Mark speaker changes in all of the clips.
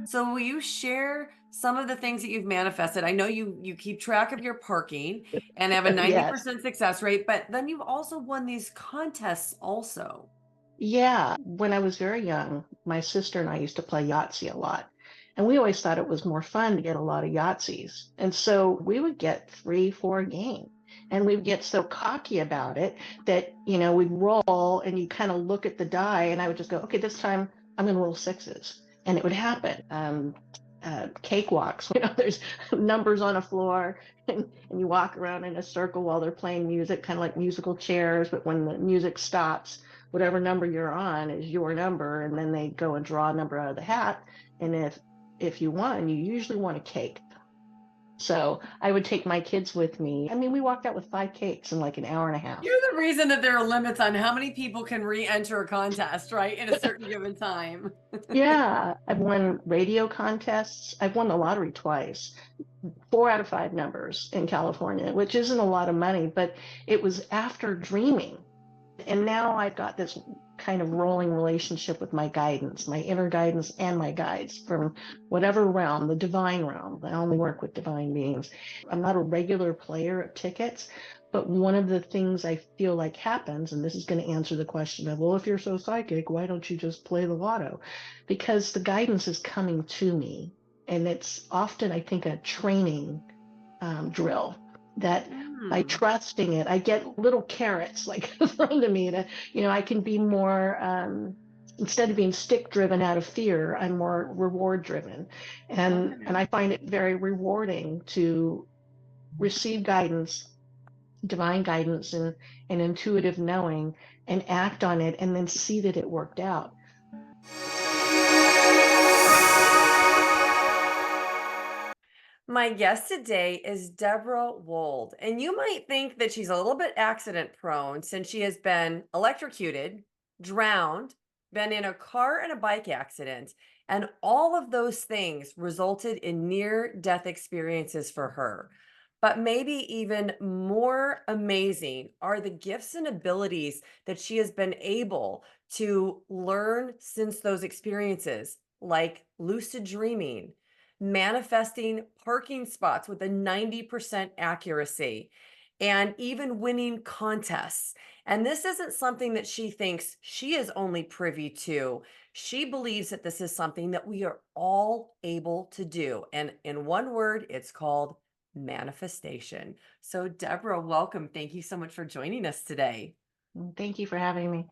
Speaker 1: So will you share some of the things that you've manifested? I know you keep track of your parking and have a
Speaker 2: Yes.
Speaker 1: 90% success rate, but then you've also won these contests also.
Speaker 2: Yeah. When I was very young, my sister and I used to play Yahtzee a lot. And we always thought it was more fun to get a lot of Yahtzees. And so we would get 3, 4 a game. And we'd get so cocky about it that, we'd roll and you kind of look at the die and I would just go, okay, this time I'm going to roll sixes. And it would happen. Cakewalks, there's numbers on a floor and you walk around in a circle while they're playing music, kind of like musical chairs. But when the music stops, whatever number you're on is your number, and then they go and draw a number out of the hat. And if you won, you usually won a cake. So I would take my kids with me. I mean, we walked out with 5 cakes in like an hour and a half.
Speaker 1: You're the reason that there are limits on how many people can re-enter a contest, right? In a certain given time.
Speaker 2: Yeah, I've won radio contests. I've won the lottery twice, 4 out of 5 numbers in California, which isn't a lot of money, but it was after dreaming. And now I've got this kind of rolling relationship with my guidance, my inner guidance and my guides from whatever realm, the divine realm. I only work with divine beings. I'm not a regular player of tickets, but one of the things I feel like happens, and this is going to answer the question of, well, if you're so psychic, why don't you just play the lotto? Because the guidance is coming to me. And it's often, I think, a training drill that by
Speaker 1: Mm.
Speaker 2: trusting it, I get little carrots like thrown to me to, I can be more, instead of being stick driven out of fear, I'm more reward driven. And
Speaker 1: Okay.
Speaker 2: I find it very rewarding to receive guidance, divine guidance and intuitive knowing and act on it and then see that it worked out.
Speaker 1: My guest today is Deborah Wold, and you might think that she's a little bit accident prone since she has been electrocuted, drowned, been in a car and a bike accident, and all of those things resulted in near death experiences for her. But maybe even more amazing are the gifts and abilities that she has been able to learn since those experiences, like lucid dreaming, manifesting parking spots with a 90% accuracy, and even winning contests. And this isn't something that she thinks she is only privy to. She believes that this is something that we are all able to do. And in one word, it's called manifestation. So, Deborah, welcome. Thank you so much for joining us today.
Speaker 2: Thank you for having me.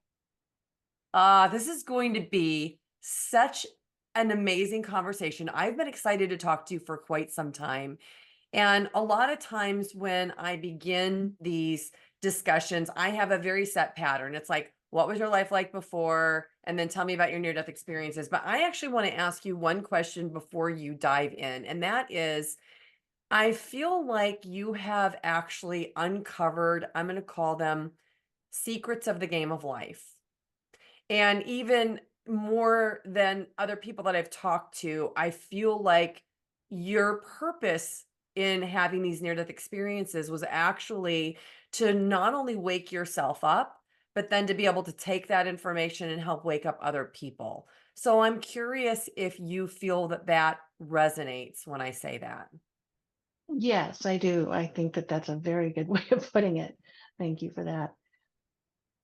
Speaker 1: This is going to be such an amazing conversation. I've been excited to talk to you for quite some time. And a lot of times when I begin these discussions, I have a very set pattern. It's like, what was your life like before? And then tell me about your near death experiences. But I actually want to ask you one question before you dive in. And that is, I feel like you have actually uncovered, I'm going to call them secrets of the game of life. And even more than other people that I've talked to, I feel like your purpose in having these near death experiences was actually to not only wake yourself up, but then to be able to take that information and help wake up other people. So I'm curious if you feel that that resonates when I say that.
Speaker 2: Yes, I do. I think that that's a very good way of putting it. Thank you for that.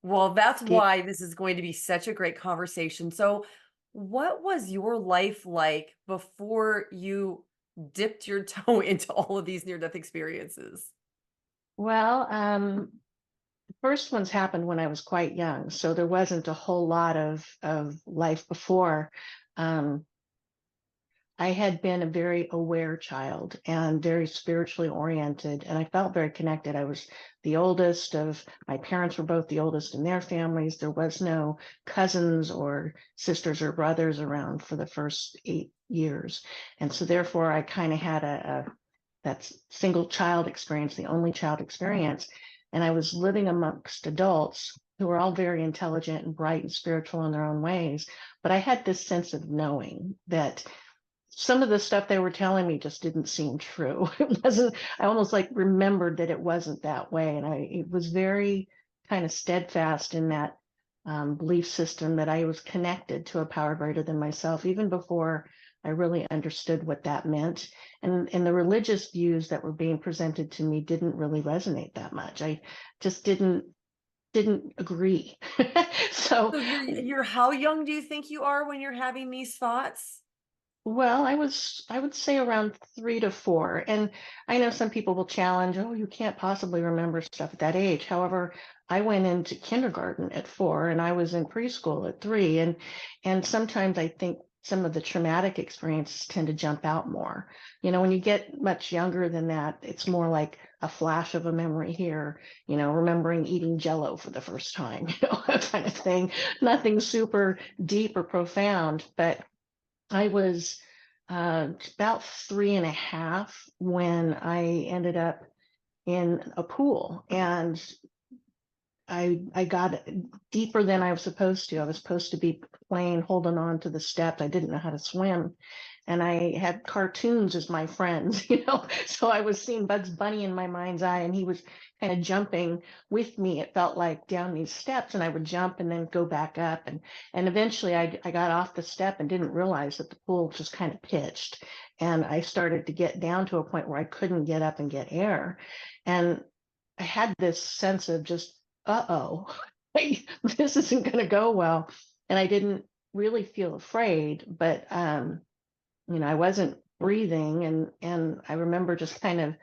Speaker 1: Well, that's why this is going to be such a great conversation. So, what was your life like before you dipped your toe into all of these near death experiences?
Speaker 2: Well, the first ones happened when I was quite young, so there wasn't a whole lot of life before. Um, I had been a very aware child and very spiritually oriented, and I felt very connected. I was the oldest of my parents were both the oldest in their families. There was no cousins or sisters or brothers around for the first 8 years, and so therefore I kind of had a that single child experience, the only child experience. And I was living amongst adults who were all very intelligent and bright and spiritual in their own ways. But I had this sense of knowing that some of the stuff they were telling me just didn't seem true. It wasn't, I almost like remembered that it wasn't that way. And it was very kind of steadfast in that belief system that I was connected to a power greater than myself, even before I really understood what that meant. And the religious views that were being presented to me didn't really resonate that much. I just didn't agree. So,
Speaker 1: So you're how young do you think you are when you're having these thoughts?
Speaker 2: well, I would say around 3 to 4. And I know some people will challenge, oh, you can't possibly remember stuff at that age. However, I went into kindergarten at 4 and I was in preschool at 3. And sometimes I think some of the traumatic experiences tend to jump out more. You know, when you get much younger than that, it's more like a flash of a memory here, you know, remembering eating Jello for the first time, you know, that kind of thing. Nothing super deep or profound, but I was about 3.5 when I ended up in a pool, and I got deeper than I was supposed to. I was supposed to be playing, holding on to the steps. I didn't know how to swim. And I had cartoons as my friends, you know. So I was seeing Bugs Bunny in my mind's eye, and he was kind of jumping with me. It felt like down these steps, and I would jump and then go back up. And eventually I got off the step and didn't realize that the pool just kind of pitched. And I started to get down to a point where I couldn't get up and get air. And I had this sense of just, uh-oh, this isn't going to go well. And I didn't really feel afraid, but you know, I wasn't breathing, and I remember just kind of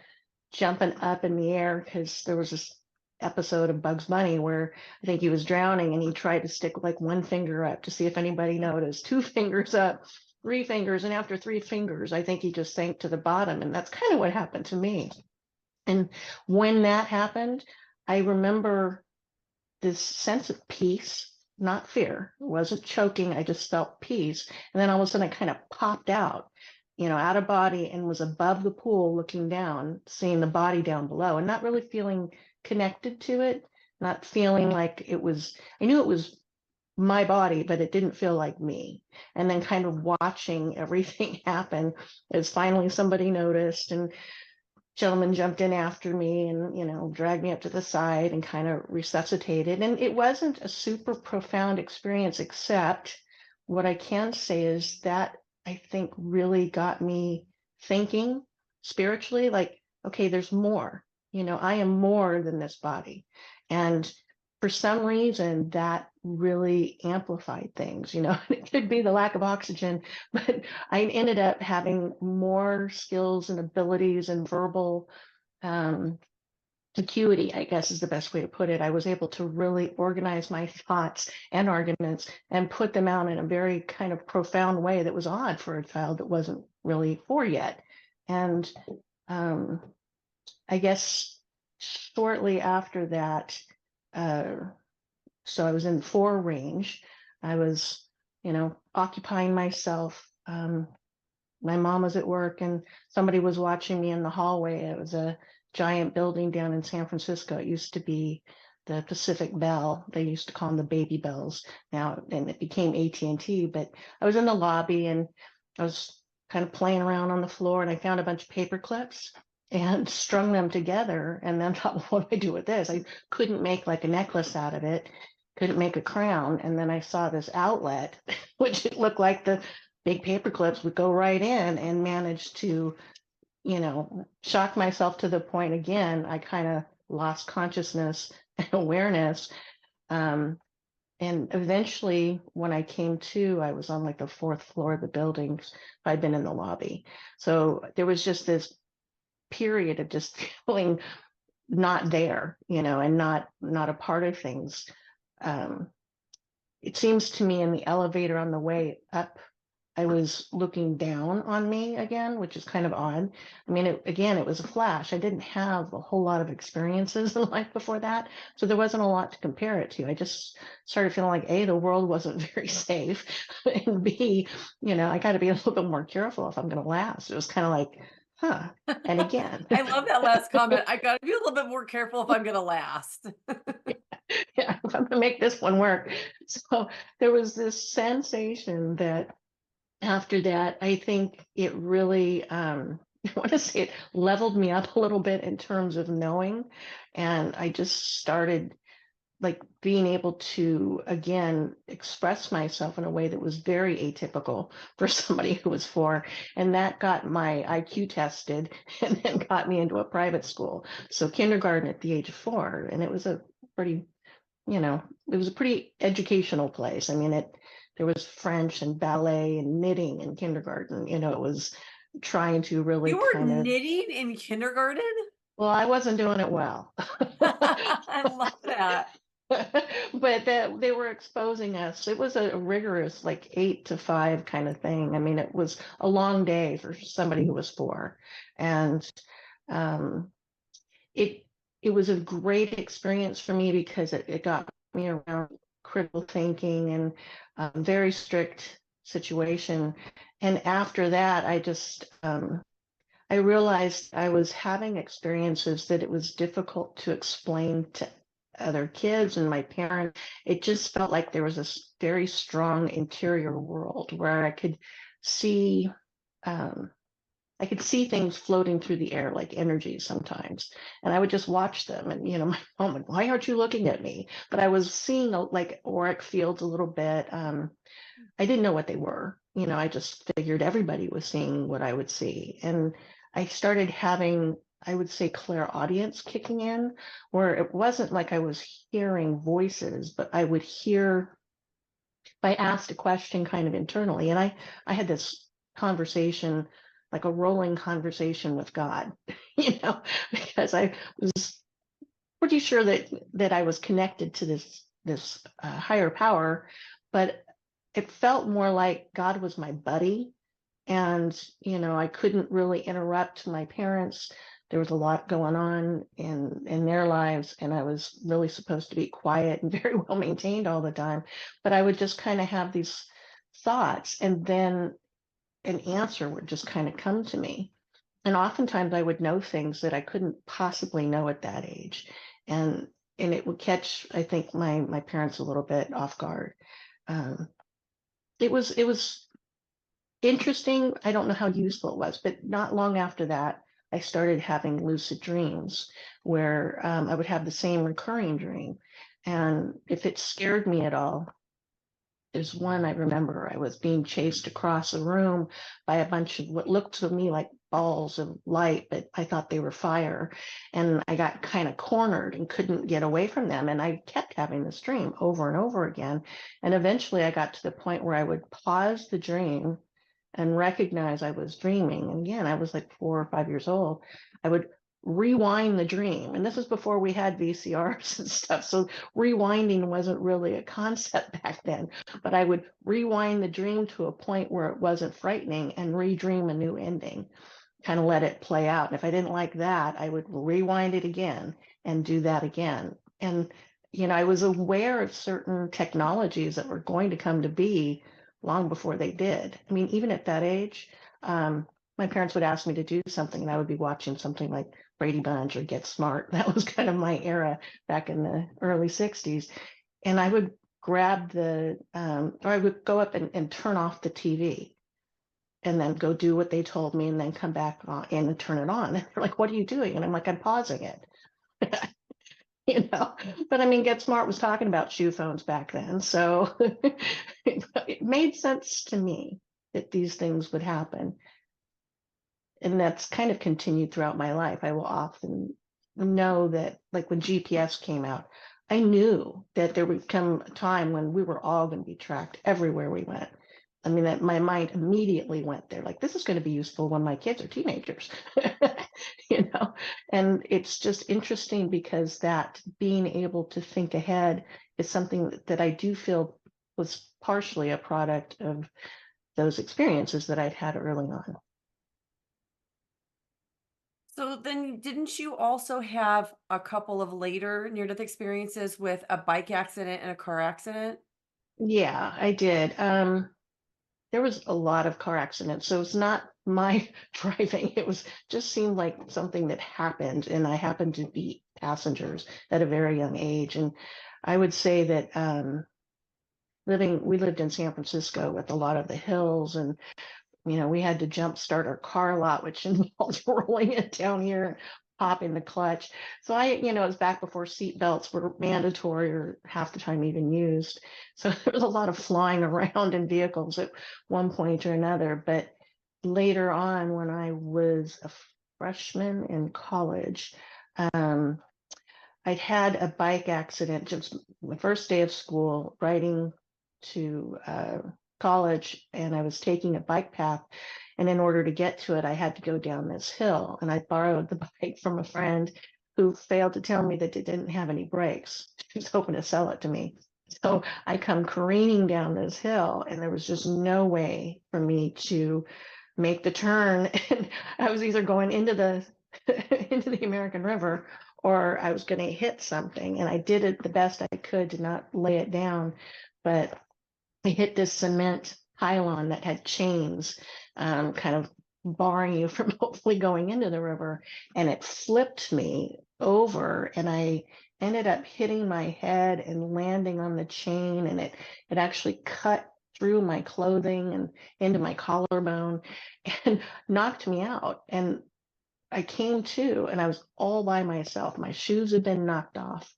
Speaker 2: jumping up in the air because there was this episode of Bugs Bunny where I think he was drowning and he tried to stick like one finger up to see if anybody noticed, 2 fingers up, 3 fingers, and after 3 fingers, I think he just sank to the bottom. And that's kind of what happened to me. And when that happened, I remember this sense of peace, not fear. It wasn't choking. I just felt peace. And then all of a sudden I kind of popped out, you know, out of body, and was above the pool looking down, seeing the body down below and not really feeling connected to it, not feeling like it was, I knew it was my body, but it didn't feel like me. And then kind of watching everything happen as finally somebody noticed, and gentleman jumped in after me and, you know, dragged me up to the side and kind of resuscitated. And it wasn't a super profound experience, except what I can say is that I think really got me thinking spiritually, like, okay, there's more, you know, I am more than this body. And for some reason that really amplified things, you know. It could be the lack of oxygen, but I ended up having more skills and abilities and verbal um, acuity, I guess is the best way to put it. I was able to really organize my thoughts and arguments and put them out in a very kind of profound way that was odd for a child that wasn't really 4 yet. And um, I guess shortly after that, uh, so I was in the 4 range. I was, you know, occupying myself. My mom was at work and somebody was watching me in the hallway. It was a giant building down in San Francisco. It used to be the Pacific Bell. They used to call them the Baby Bells now, and it became AT&T. But I was in the lobby and I was kind of playing around on the floor, and I found a bunch of paper clips and strung them together, and then thought, well, what do I do with this? I couldn't make like a necklace out of it, couldn't make a crown. And then I saw this outlet, which it looked like the big paper clips would go right in, and managed to, you know, shock myself to the point again, I kind of lost consciousness and awareness. Um, and eventually when I came to, I was on like the 4th floor of the building. I'd been in the lobby. So there was just this period of just feeling not there, you know, and not a part of things. Um, it seems to me in the elevator on the way up, I was looking down on me again, which is kind of odd. I mean, it was a flash. I didn't have a whole lot of experiences in life before that, so there wasn't a lot to compare it to. I just started feeling like, A, the world wasn't very safe, and B, you know, I got to be a little bit more careful if I'm going to last. It was kind of like, huh. And again,
Speaker 1: I love that last comment. I gotta be a little bit more careful if I'm gonna last.
Speaker 2: yeah, if I'm going to make this one work. So there was this sensation that after that, I think it really, I want to say it leveled me up a little bit in terms of knowing. And I just started like being able to again express myself in a way that was very atypical for somebody who was 4, and that got my IQ tested and then got me into a private school. So kindergarten at the age of 4, and it was a pretty, it was a pretty educational place. I mean, there was French and ballet and knitting in kindergarten. It was trying to really
Speaker 1: You were
Speaker 2: kind of,
Speaker 1: knitting in kindergarten?
Speaker 2: well, I wasn't doing it well.
Speaker 1: I love that.
Speaker 2: But that they were exposing us. It was a rigorous, like 8 to 5 kind of thing. I mean, it was a long day for somebody who was 4, and um, it it was a great experience for me because it got me around critical thinking and very strict situation. And after that, I realized I was having experiences that it was difficult to explain to other kids and my parents. It just felt like there was this very strong interior world where see um, I could see things floating through the air like energy sometimes. And I would just watch them. And, my mom would, why aren't you looking at me? But I was seeing like auric fields a little bit. I didn't know what they were. I just figured everybody was seeing what I would see. And I started having, I would say, clairaudience kicking in, where it wasn't like I was hearing voices, but I would hear, I asked a question kind of internally. And I had this conversation, like a rolling conversation with God, because I was pretty sure that I was connected to this higher power, but it felt more like God was my buddy. And I couldn't really interrupt my parents. There was a lot going on in their lives, and I was really supposed to be quiet and very well maintained all the time. But I would just kind of have these thoughts, and then an answer would just kind of come to me. And oftentimes I would know things that I couldn't possibly know at that age. And it would catch, I think, my parents a little bit off guard. Um, it was interesting. I don't know how useful it was, but not long after that, I started having lucid dreams where I would have the same recurring dream. And if it scared me at all, there's one I remember. I was being chased across a room by a bunch of what looked to me like balls of light, but I thought they were fire. And I got kind of cornered and couldn't get away from them. And I kept having this dream over and over again. And eventually I got to the point where I would pause the dream and recognize I was dreaming. And again, I was like 4 or 5 years old. I would rewind the dream. And this was before we had VCRs and stuff. So rewinding wasn't really a concept back then, but I would rewind the dream to a point where it wasn't frightening and redream a new ending, kind of let it play out. And if I didn't like that, I would rewind it again and do that again. And, I was aware of certain technologies that were going to come to be long before they did. I mean, even at that age, my parents would ask me to do something and I would be watching something like Brady Bunch or Get Smart. That was kind of my era back in the early 60s. And I would grab or I would go up and turn off the TV and then go do what they told me and then come back on and turn it on. And they're like, what are you doing? And I'm like, I'm pausing it. But I mean, Get Smart was talking about shoe phones back then. So it made sense to me that these things would happen. And that's kind of continued throughout my life. I will often know that, like when GPS came out, I knew that there would come a time when we were all going to be tracked everywhere we went. I mean, that my mind immediately went there, like, this is going to be useful when my kids are teenagers, and it's just interesting because that being able to think ahead is something that I do feel was partially a product of those experiences that I'd had early on.
Speaker 1: So then didn't you also have a couple of later near-death experiences with a bike accident and a car accident?
Speaker 2: Yeah, I did. There was a lot of car accidents, so it's not my driving. It was just seemed like something that happened, and I happened to be passengers at a very young age. And I would say that we lived in San Francisco with a lot of the hills, and we had to jump start our car a lot, which involved rolling it down here, popping the clutch. So it was back before seat belts were mandatory or half the time even used. So there was a lot of flying around in vehicles at one point or another. But later on, when I was a freshman in college, I'd had a bike accident just my first day of school, riding to college, and I was taking a bike path. And in order to get to it, I had to go down this hill. And I borrowed the bike from a friend who failed to tell me that it didn't have any brakes. She was hoping to sell it to me. So I come careening down this hill, and there was just no way for me to make the turn. And I was either going into the into the American River, or I was going to hit something. And I did it the best I could to not lay it down, but I hit this cement pylon that had chains, kind of barring you from hopefully going into the river. And it flipped me over, and I ended up hitting my head and landing on the chain. And it actually cut through my clothing and into my collarbone and knocked me out. And I came to, and I was all by myself. My shoes had been knocked off,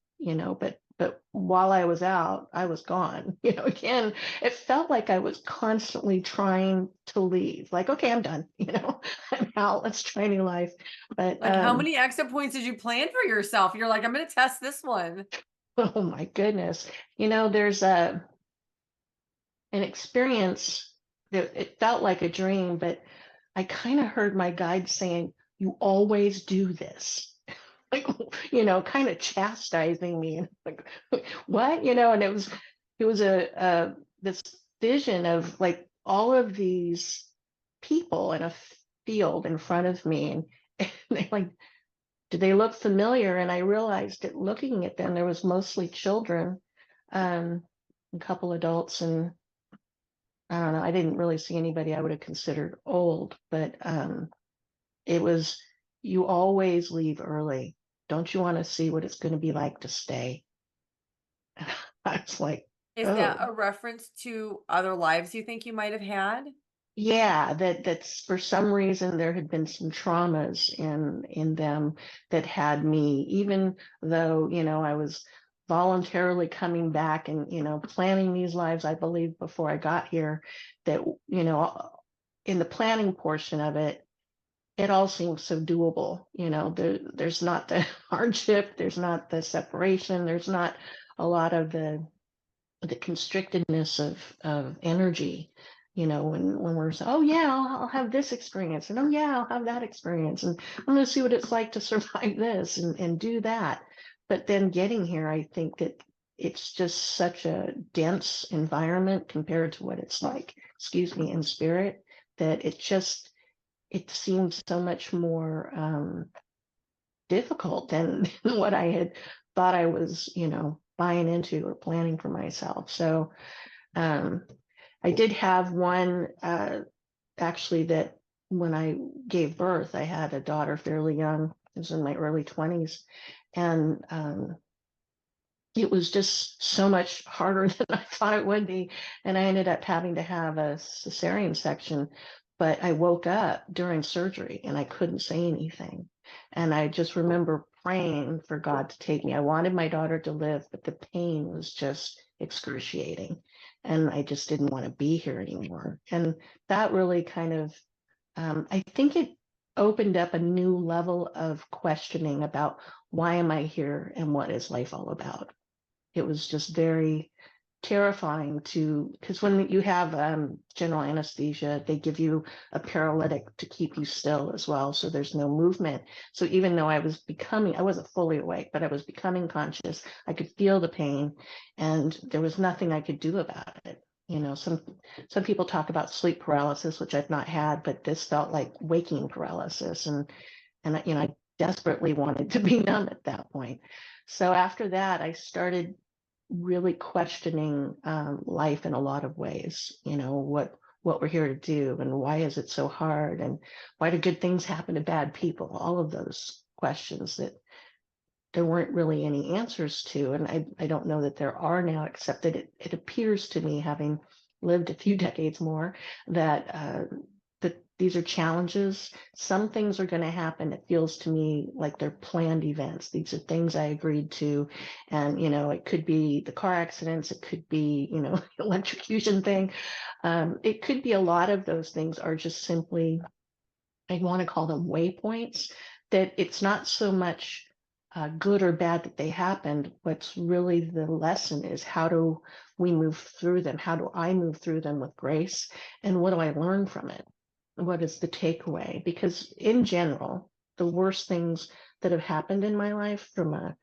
Speaker 2: but while I was out, I was gone. Again, it felt like I was constantly trying to leave. Like, okay, I'm done. I'm out. Let's try new life. But
Speaker 1: Like, how many exit points did you plan for yourself? You're like, I'm going to test this one.
Speaker 2: oh my goodness, there's an experience that it felt like a dream, but I kind of heard my guide saying, "You always do this." Like, kind of chastising me. And like, what? And it was a this vision of like all of these people in a field in front of me, and they like, did they look familiar? And I realized that looking at them, there was mostly children, a couple adults, and I don't know, I didn't really see anybody I would have considered old, but it was, you always leave early. Don't you want to see what it's going to be like to stay? I was like,
Speaker 1: Is that
Speaker 2: oh,
Speaker 1: a reference to other lives you think you might have had?
Speaker 2: yeah, that's for some reason there had been some traumas in them that had me, even though, I was voluntarily coming back and, planning these lives, I believe, before I got here, that, in the planning portion of it, it all seems so doable. There's not the hardship, there's not the separation, there's not a lot of the constrictedness of energy. When we're saying, oh yeah, I'll have this experience, and oh yeah, I'll have that experience, and I'm going to see what it's like to survive this and do that. But then getting here, I think that it's just such a dense environment compared to what it's like, excuse me, in spirit, that it seems so much more difficult than what I had thought I was, buying into or planning for myself. So I did have one actually, that when I gave birth, I had a daughter fairly young. I was in my early 20s. And it was just so much harder than I thought it would be. And I ended up having to have a cesarean section, but I woke up during surgery and I couldn't say anything. And I just remember praying for God to take me. I wanted my daughter to live, but the pain was just excruciating. And I just didn't want to be here anymore. And that really kind of, I think it opened up a new level of questioning about why am I here and what is life all about. It was just very terrifying because when you have general anesthesia, they give you a paralytic to keep you still as well. So there's no movement. So even though I wasn't fully awake, but I was becoming conscious, I could feel the pain and there was nothing I could do about it. Some people talk about sleep paralysis, which I've not had, but this felt like waking paralysis. And I desperately wanted to be numb at that point. So after that, I started really questioning life in a lot of ways. What we're here to do, and why is it so hard, and why do good things happen to bad people? All of those questions that there weren't really any answers to, and I don't know that there are now, except that it appears to me, having lived a few decades more, that that these are challenges. Some things are going to happen. It feels to me like they're planned events. These are things I agreed to. And, it could be the car accidents. It could be, electrocution thing. It could be a lot of those things are just simply, I want to call them waypoints, that it's not so much good or bad that they happened. What's really the lesson is, how do we move through them? How do I move through them with grace? And what do I learn from it? What is the takeaway? Because in general, the worst things that have happened in my life from a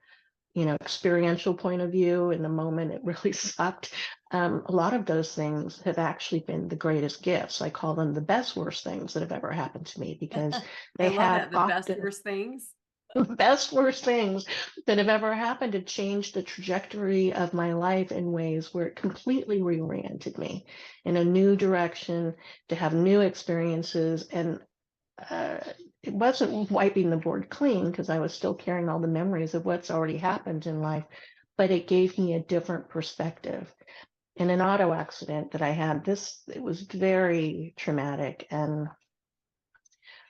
Speaker 2: experiential point of view, in the moment it really sucked. A lot of those things have actually been the greatest gifts. I call them the best worst things that have ever happened to me, because
Speaker 1: I
Speaker 2: they
Speaker 1: love
Speaker 2: have
Speaker 1: that. The best
Speaker 2: often
Speaker 1: worst things.
Speaker 2: the best worst things that have ever happened to change the trajectory of my life in ways where it completely reoriented me in a new direction, to have new experiences. And uh, it wasn't wiping the board clean, because I was still carrying all the memories of what's already happened in life, but it gave me a different perspective. In an auto accident that I had, it was very traumatic, and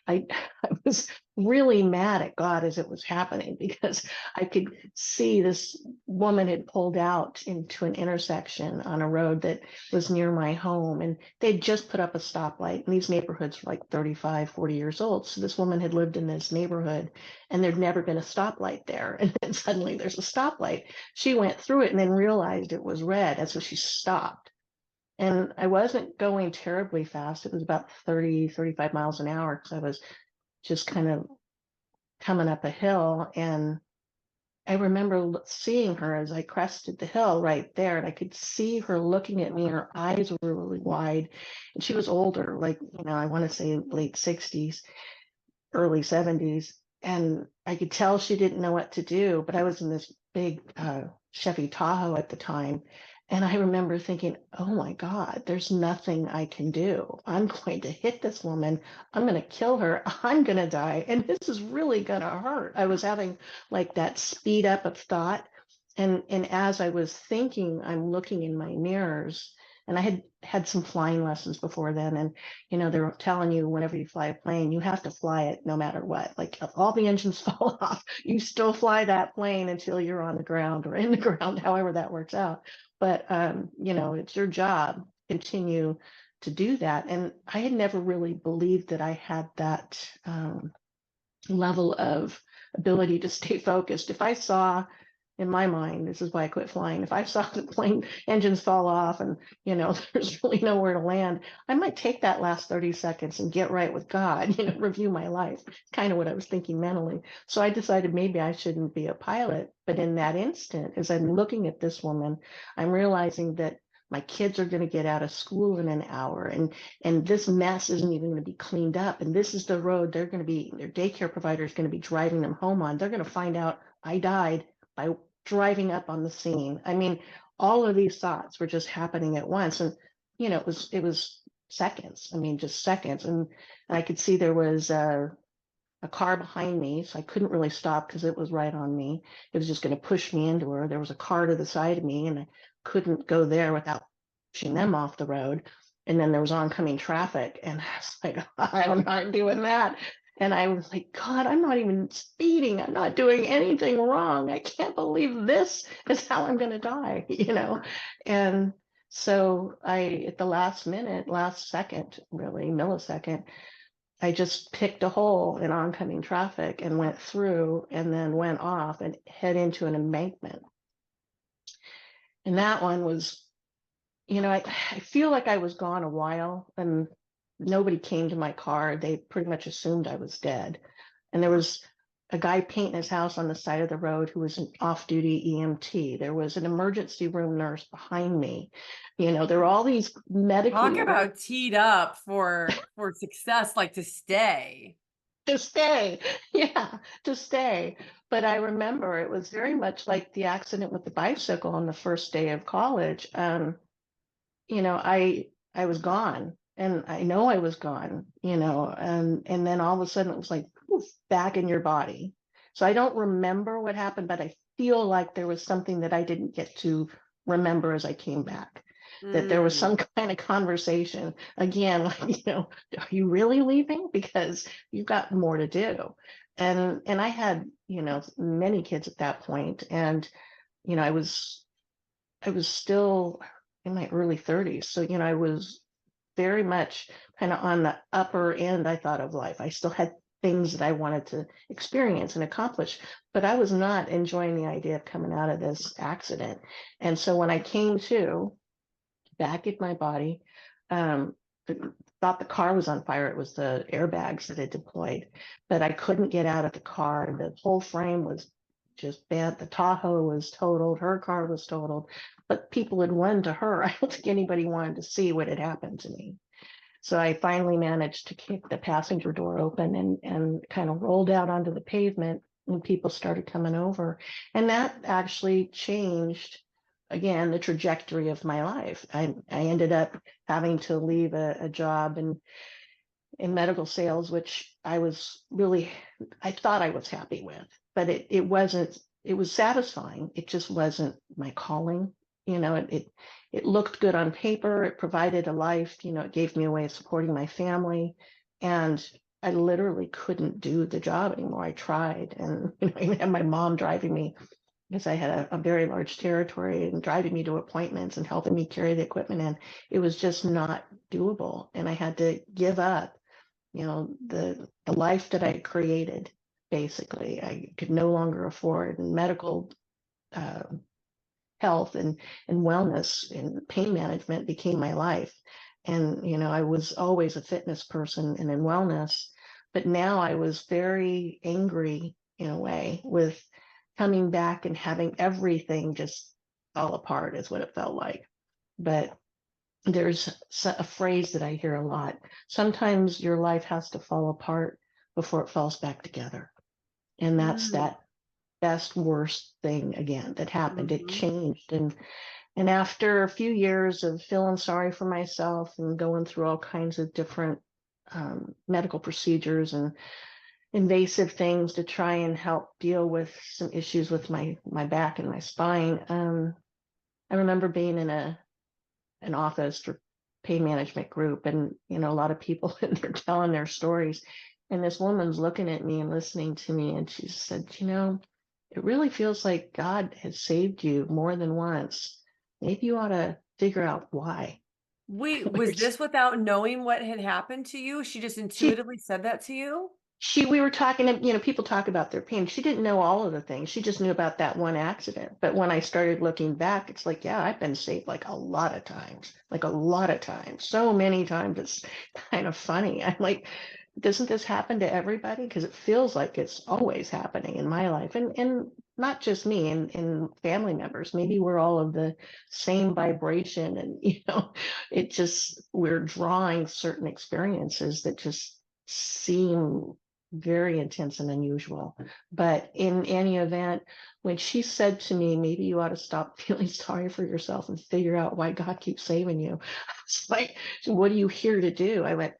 Speaker 2: I, I was really mad at God as it was happening, because I could see this woman had pulled out into an intersection on a road that was near my home, and they'd just put up a stoplight. And these neighborhoods were like 35, 40 years old. So this woman had lived in this neighborhood, and there'd never been a stoplight there. And then suddenly there's a stoplight. She went through it and then realized it was red. And so she stopped. And I wasn't going terribly fast. It was about 30, 35 miles an hour, because I was just kind of coming up a hill. And I remember seeing her as I crested the hill right there. And I could see her looking at me. Her eyes were really wide. And she was older, like, I want to say late 60s, early 70s. And I could tell she didn't know what to do. But I was in this big Chevy Tahoe at the time. And I remember thinking, oh my God, there's nothing I can do. I'm going to hit this woman. I'm going to kill her. I'm going to die. And this is really going to hurt. I was having like that speed up of thought. And as I was thinking, I'm looking in my mirrors, and I had had some flying lessons before then. And, they were telling you, whenever you fly a plane, you have to fly it no matter what. Like, if all the engines fall off, you still fly that plane until you're on the ground or in the ground, however that works out. But, it's your job, continue to do that. And I had never really believed that I had that level of ability to stay focused. If I saw, in my mind, this is why I quit flying, if I saw the plane engines fall off and, there's really nowhere to land, I might take that last 30 seconds and get right with God, review my life. Kind of what I was thinking mentally. So I decided maybe I shouldn't be a pilot. But in that instant, as I'm looking at this woman, I'm realizing that my kids are going to get out of school in an hour, and this mess isn't even going to be cleaned up. And this is the road their daycare provider is going to be driving them home on. They're going to find out I died by driving up on the scene. I mean, all of these thoughts were just happening at once. And, it was seconds. I mean, just seconds. And I could see there was a car behind me, so I couldn't really stop because it was right on me. It was just going to push me into her. There was a car to the side of me, and I couldn't go there without pushing them off the road. And then there was oncoming traffic, and I was like, I'm not doing that. And I was like, God, I'm not even speeding. I'm not doing anything wrong. I can't believe this is how I'm going to die, And so at the last minute, last second, really, millisecond, I just picked a hole in oncoming traffic and went through, and then went off and head into an embankment. And that one was, I feel like I was gone a while, and nobody came to my car. They pretty much assumed I was dead. And there was a guy painting his house on the side of the road who was an off-duty EMT. There was an emergency room nurse behind me. There were all these medically
Speaker 1: Talk about teed up for success, like to stay.
Speaker 2: to stay. Yeah, to stay. But I remember it was very much like the accident with the bicycle on the first day of college. I was gone, and I know I was gone, and then all of a sudden it was like, poof, back in your body. So I don't remember what happened, but I feel like there was something that I didn't get to remember as I came back. that there was
Speaker 1: Mm.
Speaker 2: some kind of conversation again, like, are you really leaving? Because you've got more to do. And I had, many kids at that point, and I was still in my early 30s. So, I was very much kind of on the upper end, I thought, of life. I still had things that I wanted to experience and accomplish, but I was not enjoying the idea of coming out of this accident. And so when I came to back in my body, um, thought the car was on fire. It was the airbags that had deployed, but I couldn't get out of the car. The whole frame was just bent. The Tahoe was totaled. Her car was totaled, but people had run to her. I don't think anybody wanted to see what had happened to me. So I finally managed to kick the passenger door open and kind of rolled out onto the pavement, and people started coming over. And that actually changed, again, the trajectory of my life. I ended up having to leave a job in medical sales, which I thought I was happy with, but it wasn't. It was satisfying. It just wasn't my calling. It looked good on paper. It provided a life. It gave me a way of supporting my family, and I literally couldn't do the job anymore. I tried, and I even had my mom driving me, because I had a very large territory, and driving me to appointments and helping me carry the equipment in. It was just not doable, and I had to give up the life that I created. Basically, I could no longer afford, and medical uh, health and wellness and pain management became my life. And I was always a fitness person and in wellness, but now I was very angry in a way with coming back and having everything just fall apart, is what it felt like. But there's a phrase that I hear a lot. Sometimes your life has to fall apart before it falls back together. And that's
Speaker 1: Mm.
Speaker 2: that best worst thing again that happened. It
Speaker 1: Mhm.
Speaker 2: changed. And after a few years of feeling sorry for myself and going through all kinds of different medical procedures and invasive things to try and help deal with some issues with my back and my spine, I remember being in an office for pain management group, and a lot of people and they're telling their stories, and this woman's looking at me and listening to me, and she said, it really feels like God has saved you more than once. Maybe you ought to figure out why.
Speaker 1: Wait, was this without knowing what had happened to you? She just
Speaker 2: she
Speaker 1: intuitively said that to you?
Speaker 2: we were talking, people talk about their pain. She didn't know all of the things. She just knew about that one accident. But when I started looking back, it's like, yeah, I've been saved like a lot of times, so many times. It's kind of funny. I'm like, doesn't this happen to everybody? Because it feels like it's always happening in my life, and not just me, and family members. Maybe we're all of the same vibration, and it just, we're drawing certain experiences that just seem very intense and unusual. But in any event, when she said to me, maybe you ought to stop feeling sorry for yourself and figure out why God keeps saving you, I was like, what are you here to do? I went,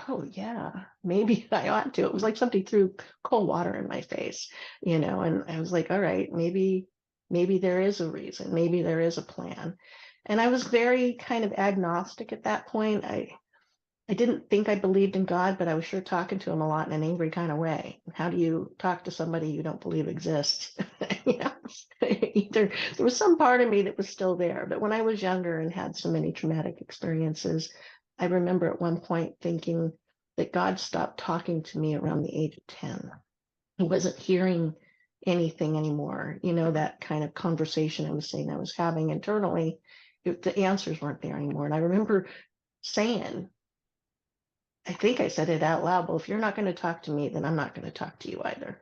Speaker 2: oh yeah, maybe I ought to. It was like somebody threw cold water in my face, and I was like, all right, maybe there is a reason, maybe there is a plan. And I was very kind of agnostic at that point. I didn't think I believed in God, but I was sure talking to him a lot in an angry kind of way. How do you talk to somebody you don't believe exists? Either there was some part of me that was still there, but when I was younger and had so many traumatic experiences, I remember at one point thinking that God stopped talking to me around the age of 10. I wasn't hearing anything anymore. That kind of conversation I was saying I was having internally, the answers weren't there anymore. And I remember saying, I think I said it out loud, well, if you're not going to talk to me, then I'm not going to talk to you either.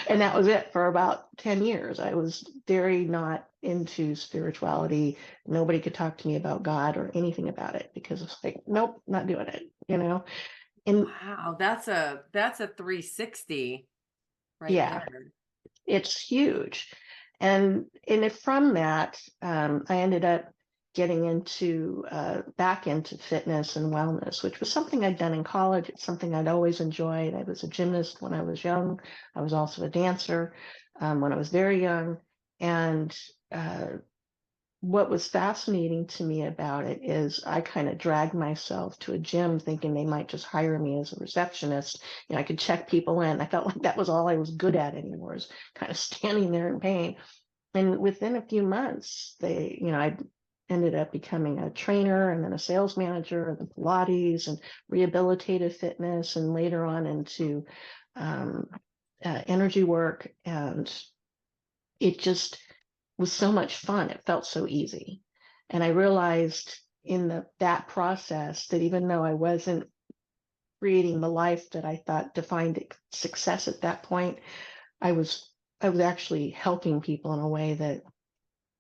Speaker 2: And that was it for about 10 years. I was very not into spirituality. Nobody could talk to me about God or anything about it, because it's like, nope, not doing it. And
Speaker 1: Wow, that's a 360 right
Speaker 2: yeah,
Speaker 1: there.
Speaker 2: it's huge. And from that, I ended up getting back into fitness and wellness, which was something I'd done in college. It's something I'd always enjoyed. I was a gymnast when I was young. I was also a dancer when I was very young. And what was fascinating to me about it is I kind of dragged myself to a gym thinking they might just hire me as a receptionist. You know, I could check people in. I felt like that was all I was good at anymore, is kind of standing there in pain. And within a few months, I ended up becoming a trainer and then a sales manager and the Pilates and rehabilitative fitness, and later on into um, energy work. And it just was so much fun. It felt so easy. And I realized in that process that even though I wasn't creating the life that I thought defined success at that point, I was I was actually helping people in a way that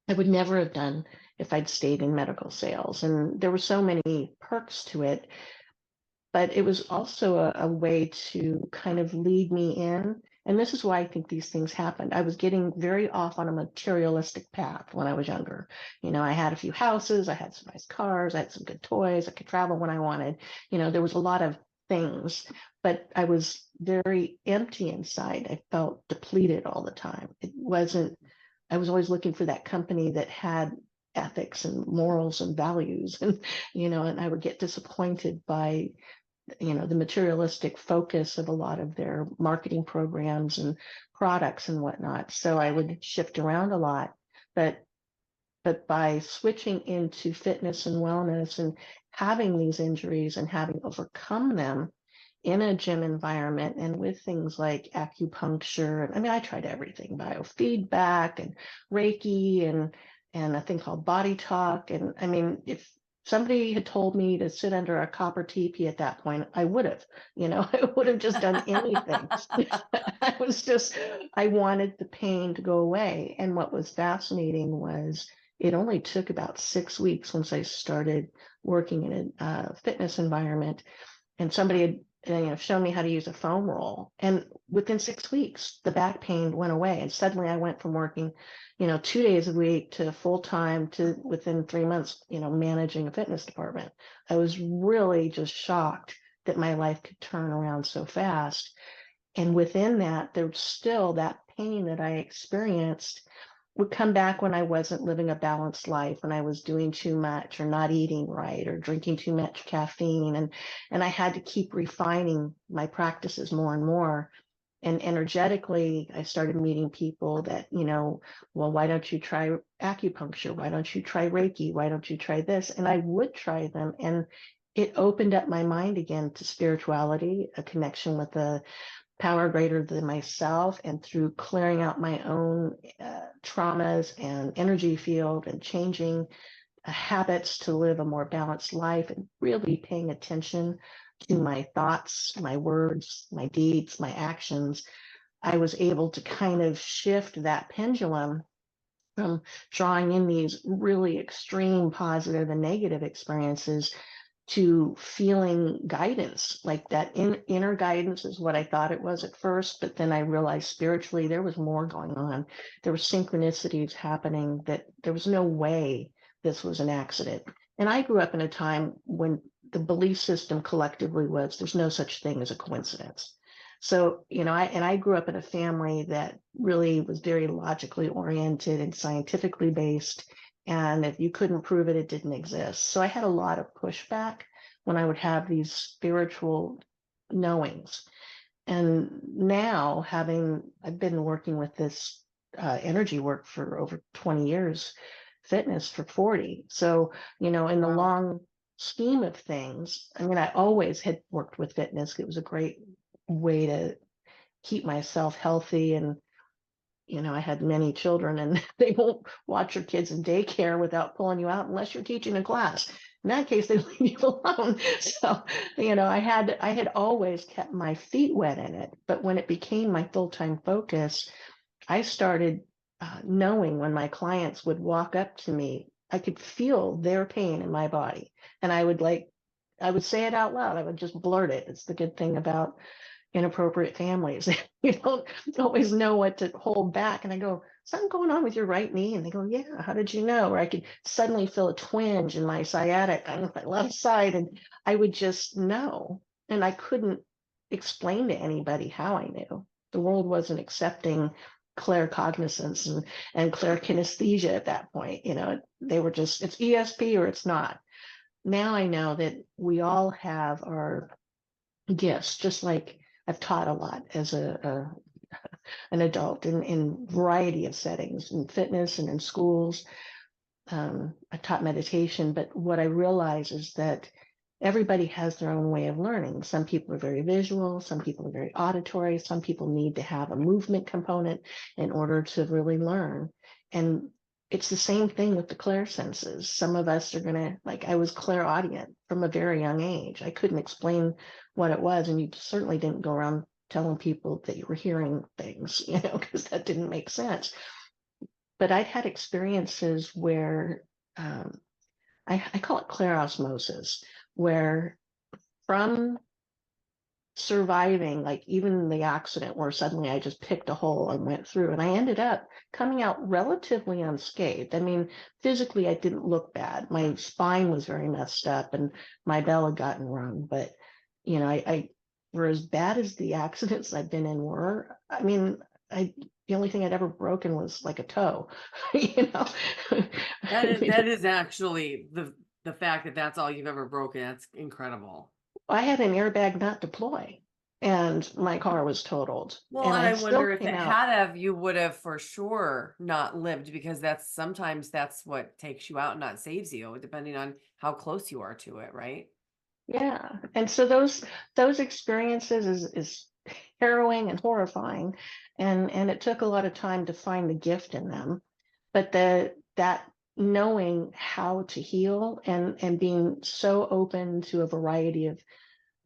Speaker 2: I would never have done if I'd stayed in medical sales. And there were so many perks to it, but it was also a way to kind of lead me in. And this is why I think these things happened. I was getting very off on a materialistic path when I was younger. You know, I had a few houses, I had some nice cars, I had some good toys, I could travel when I wanted. You know, there was a lot of things, but I was very empty inside. I felt depleted all the time. I was always looking for that company that had ethics and morals and values. And I would get disappointed by the materialistic focus of a lot of their marketing programs and products and whatnot. So I would shift around a lot, but by switching into fitness and wellness and having these injuries and having overcome them in a gym environment and with things like acupuncture, and I mean, I tried everything: biofeedback and Reiki and a thing called body talk. And I mean, if somebody had told me to sit under a copper teepee at that point, I would have, I would have just done anything. I wanted the pain to go away. And what was fascinating was it only took about 6 weeks once I started working in a fitness environment, and somebody had shown me how to use a foam roll. And within 6 weeks, the back pain went away. And suddenly I went from working, 2 days a week to full time to within 3 months, managing a fitness department. I was really just shocked that my life could turn around so fast. And within that, there's still that pain that I experienced would come back when I wasn't living a balanced life, when I was doing too much or not eating right or drinking too much caffeine. And I had to keep refining my practices more and more. And energetically, I started meeting people that, well, why don't you try acupuncture? Why don't you try Reiki? Why don't you try this? And I would try them. And it opened up my mind again to spirituality, a connection with a power greater than myself, and through clearing out my own traumas and energy field and changing habits to live a more balanced life and really paying attention to my thoughts, my words, my deeds, my actions, I was able to kind of shift that pendulum from drawing in these really extreme positive and negative experiences to feeling guidance. Like that inner guidance is what I thought it was at first, but then I realized spiritually there was more going on. There were synchronicities happening, that there was no way this was an accident. And I grew up in a time when the belief system collectively was there's no such thing as a coincidence. So, I grew up in a family that really was very logically oriented and scientifically based. And if you couldn't prove it, it didn't exist. So I had a lot of pushback when I would have these spiritual knowings. And now, I've been working with this energy work for over 20 years, fitness for 40. So, in the
Speaker 1: Wow.
Speaker 2: long scheme of things, I mean, I always had worked with fitness. It was a great way to keep myself healthy. And I had many children, and they won't watch your kids in daycare without pulling you out unless you're teaching a class. In that case, they leave you alone. So, I had always kept my feet wet in it. But when it became my full-time focus, I started knowing when my clients would walk up to me, I could feel their pain in my body. And I would say it out loud. I would just blurt it. It's the good thing about inappropriate families. You don't always know what to hold back. And I go, something going on with your right knee? And they go, yeah, how did you know? Or I could suddenly feel a twinge in my sciatic on my left side. And I would just know. And I couldn't explain to anybody how I knew. The world wasn't accepting claircognizance and clairkinesthesia at that point. They were just, it's ESP or it's not. Now I know that we all have our gifts, just like I've taught a lot as an adult in variety of settings, in fitness and in schools. I taught meditation, but what I realize is that everybody has their own way of learning. Some people are very visual, some people are very auditory, some people need to have a movement component in order to really learn. And it's the same thing with the clairsenses. Some of us are gonna, like I was clairaudient from a very young age. I couldn't explain what it was, and you certainly didn't go around telling people that you were hearing things, because that didn't make sense. But I'd had experiences where I call it clairosmosis, where from surviving, like even the accident where suddenly I just picked a hole and went through, and I ended up coming out relatively unscathed. I mean, physically, I didn't look bad. My spine was very messed up and my bell had gotten rung, but I for as bad as the accidents I've been in were, I mean, the only thing I'd ever broken was like a toe,
Speaker 1: That is actually the fact that that's all you've ever broken. That's incredible.
Speaker 2: I had an airbag not deploy and my car was totaled
Speaker 1: Well,
Speaker 2: and
Speaker 1: and
Speaker 2: I
Speaker 1: I
Speaker 2: still
Speaker 1: wonder if
Speaker 2: came
Speaker 1: it
Speaker 2: out.
Speaker 1: had have, you would have for sure not lived, because sometimes that's what takes you out, not saves you, depending on how close you are to it, right?
Speaker 2: Yeah. And so those experiences is harrowing and horrifying. And it took a lot of time to find the gift in them. But that knowing how to heal and being so open to a variety of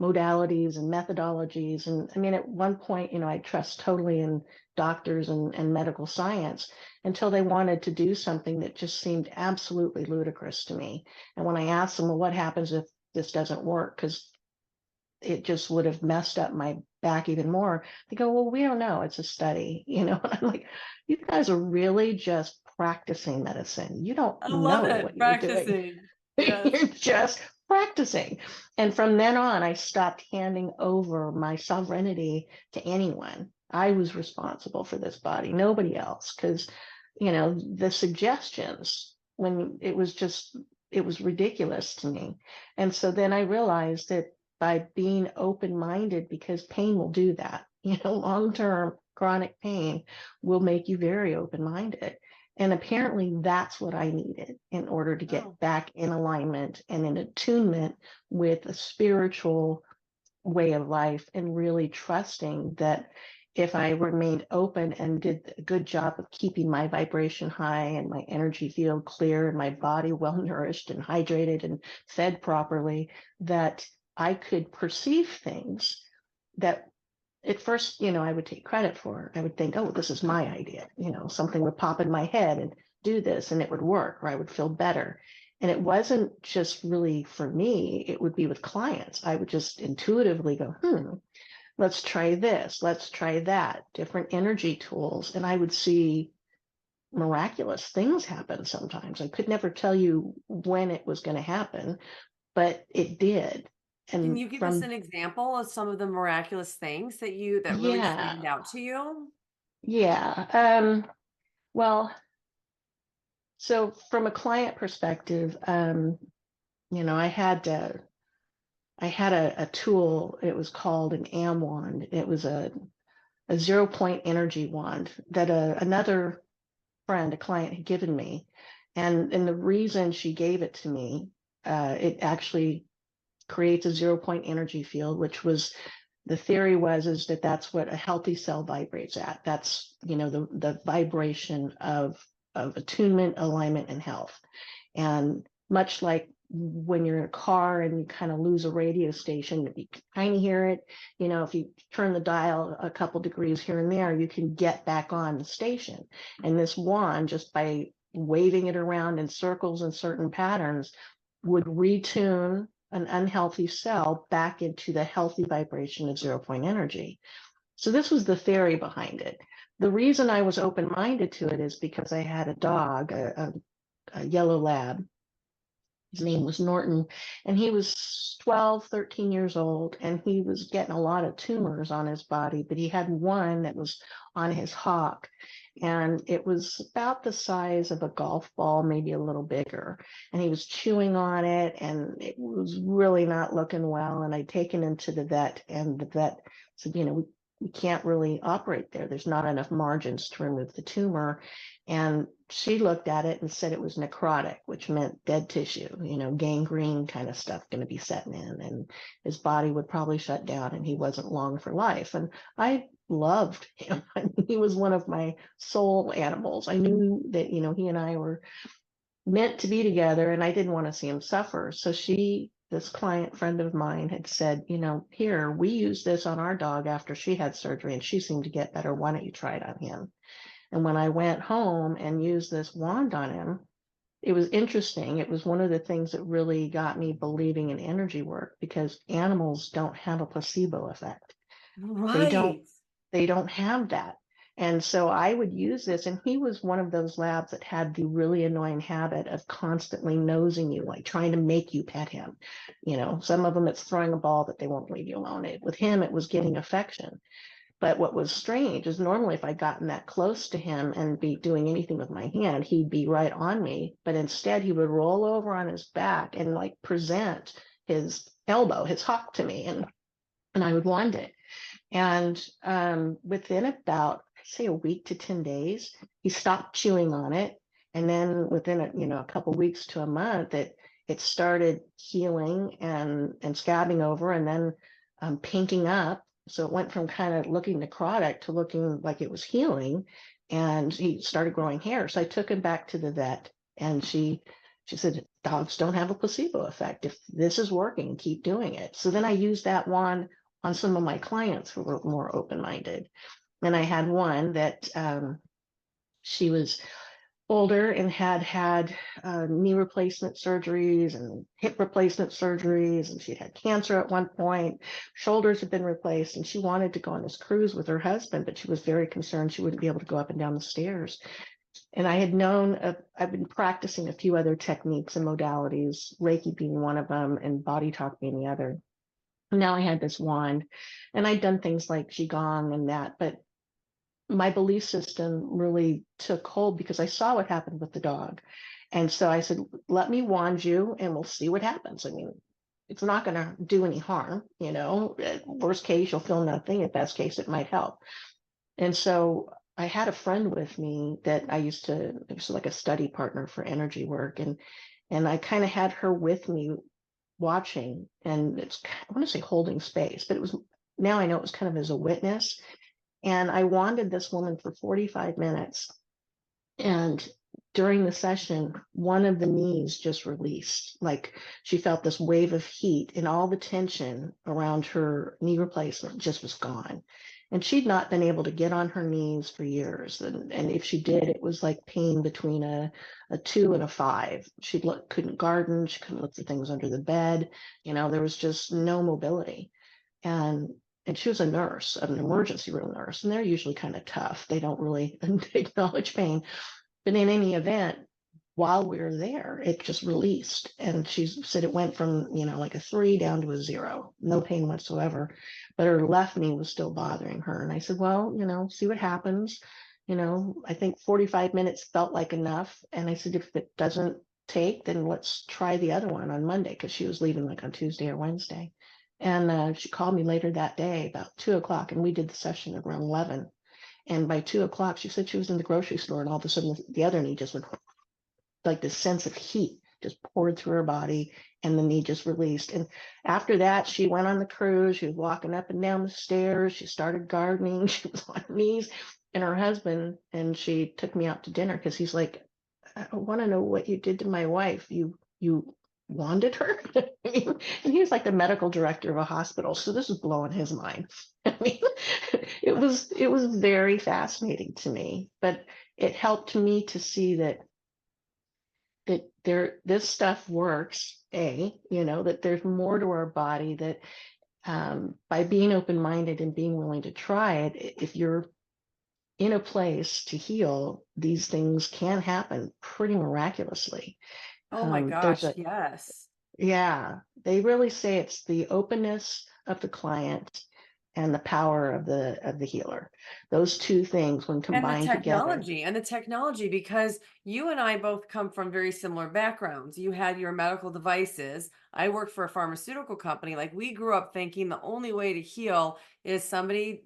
Speaker 2: modalities and methodologies. And I mean, at one point, I trust totally in doctors and medical science until they wanted to do something that just seemed absolutely ludicrous to me. And when I asked them, well, what happens if this doesn't work? Because it just would have messed up my back even more. They go, well, we don't know. It's a study, And I'm like, you guys are really just practicing medicine. You don't
Speaker 1: I love
Speaker 2: know what
Speaker 1: it.
Speaker 2: you're doing.
Speaker 1: Practicing. Yes.
Speaker 2: You're just practicing. And from then on, I stopped handing over my sovereignty to anyone. I was responsible for this body, nobody else, because, the suggestions, when it was ridiculous to me. And so then I realized that by being open-minded, because pain will do that, long-term chronic pain will make you very open-minded. And apparently that's what I needed in order to
Speaker 1: Oh.
Speaker 2: get back in alignment and in attunement with a spiritual way of life, and really trusting that if I remained open and did a good job of keeping my vibration high and my energy field clear and my body well nourished and hydrated and fed properly, that I could perceive things that at first, I would take credit for. I would think, oh, this is my idea. Something would pop in my head and do this and it would work, or I would feel better. And it wasn't just really for me, it would be with clients. I would just intuitively go, let's try this, let's try that, different energy tools. And I would see miraculous things happen sometimes. I could never tell you when it was going to happen, but it did.
Speaker 1: Can
Speaker 2: And
Speaker 1: you give us
Speaker 2: from,
Speaker 1: an example of some of the miraculous things that really
Speaker 2: yeah,
Speaker 1: stand out to you?
Speaker 2: yeah. Well, so from a client perspective, I had a tool. It was called an AM wand. It was a 0 point energy wand that another friend, a client, had given me, and the reason she gave it to me, it actually creates a 0 point energy field, which was the theory is that that's what a healthy cell vibrates at. That's the vibration of attunement, alignment, and health. And much like when you're in a car and you kind of lose a radio station, you can kind of hear it. If you turn the dial a couple degrees here and there, you can get back on the station. And this wand, just by waving it around in circles and certain patterns, would retune an unhealthy cell back into the healthy vibration of 0 point energy. So this was the theory behind it. The reason I was open-minded to it is because I had a dog, a yellow lab. His name was Norton, and he was 12, 13 years old, and he was getting a lot of tumors on his body, but he had one that was on his hock, and it was about the size of a golf ball, maybe a little bigger. And he was chewing on it, and it was really not looking well. And I'd taken him to the vet, and the vet said, we can't really operate there. There's not enough margins to remove the tumor. And she looked at it and said it was necrotic, which meant dead tissue, gangrene kind of stuff going to be setting in, and his body would probably shut down and he wasn't long for life. And I loved him. I mean, he was one of my soul animals. I knew that, he and I were meant to be together, and I didn't want to see him suffer. So this client friend of mine had said, here, we used this on our dog after she had surgery and she seemed to get better. Why don't you try it on him? And when I went home and used this wand on him, it was interesting. It was one of the things that really got me believing in energy work, because animals don't have a placebo effect. They don't
Speaker 1: Right.
Speaker 2: they don't have that. And so I would use this, and he was one of those labs that had the really annoying habit of constantly nosing you, like trying to make you pet him. Some of them it's throwing a ball that they won't leave you alone. With him, it was getting affection. But what was strange is normally if I'd gotten that close to him and be doing anything with my hand, he'd be right on me. But instead, he would roll over on his back and like present his elbow, his hock to me, and I would wand it. And within about, say, a week to 10 days, he stopped chewing on it. And then within a couple of weeks to a month, it started healing and scabbing over, and then pinking up. So it went from kind of looking necrotic to looking like it was healing, and he started growing hair. So I took him back to the vet, and she said, dogs don't have a placebo effect. If this is working, keep doing it. So then I used that wand on some of my clients who were more open-minded. And I had one that she was older and had knee replacement surgeries and hip replacement surgeries, and she'd had cancer at one point. Shoulders had been replaced, and she wanted to go on this cruise with her husband, but she was very concerned she wouldn't be able to go up and down the stairs. And I had I've been practicing a few other techniques and modalities, Reiki being one of them and body talk being the other. Now I had this wand, and I'd done things like Qigong and that, but my belief system really took hold because I saw what happened with the dog. And so I said, let me wand you and we'll see what happens. I mean, it's not going to do any harm, At worst case, you'll feel nothing. At best case, it might help. And so I had a friend with me that it was like a study partner for energy work. And I kind of had her with me watching, and I want to say holding space, but now I know it was kind of as a witness. And I wanded this woman for 45 minutes. And during the session, one of the knees just released. Like she felt this wave of heat, and all the tension around her knee replacement just was gone. And she'd not been able to get on her knees for years. And if she did, it was like pain between a 2 and a 5. She couldn't garden. She couldn't look for things under the bed. There was just no mobility. And she was a nurse, an emergency room nurse, and they're usually kind of tough. They don't really acknowledge pain. But in any event, while we were there, it just released. And she said it went from, like a 3 down to a 0, no pain whatsoever. But her left knee was still bothering her. And I said, well, see what happens. I think 45 minutes felt like enough. And I said, if it doesn't take, then let's try the other one on Monday, because she was leaving like on Tuesday or Wednesday. And she called me later that day about 2:00, and we did the session around 11. And by 2:00, she said she was in the grocery store, and all of a sudden the other knee just went, like this sense of heat just poured through her body, and the knee just released. And after that, she went on the cruise. She was walking up and down the stairs. She started gardening. She was on her knees. And her husband, and she took me out to dinner because he's like, I want to know what you did to my wife. You wanded her. I mean, and he was like the medical director of a hospital, so this is blowing his mind. I mean, it was very fascinating to me, but it helped me to see that this stuff works. That there's more to our body, that by being open-minded and being willing to try it, if you're in a place to heal, these things can happen pretty miraculously.
Speaker 1: Oh my
Speaker 2: There's
Speaker 1: gosh,
Speaker 2: a
Speaker 1: yes.
Speaker 2: Yeah, they really say it's the openness of the client and the power of the healer. Those two things, when combined together.
Speaker 1: And the technology, because you and I both come from very similar backgrounds. You had your medical devices. I worked for a pharmaceutical company. Like, we grew up thinking the only way to heal is somebody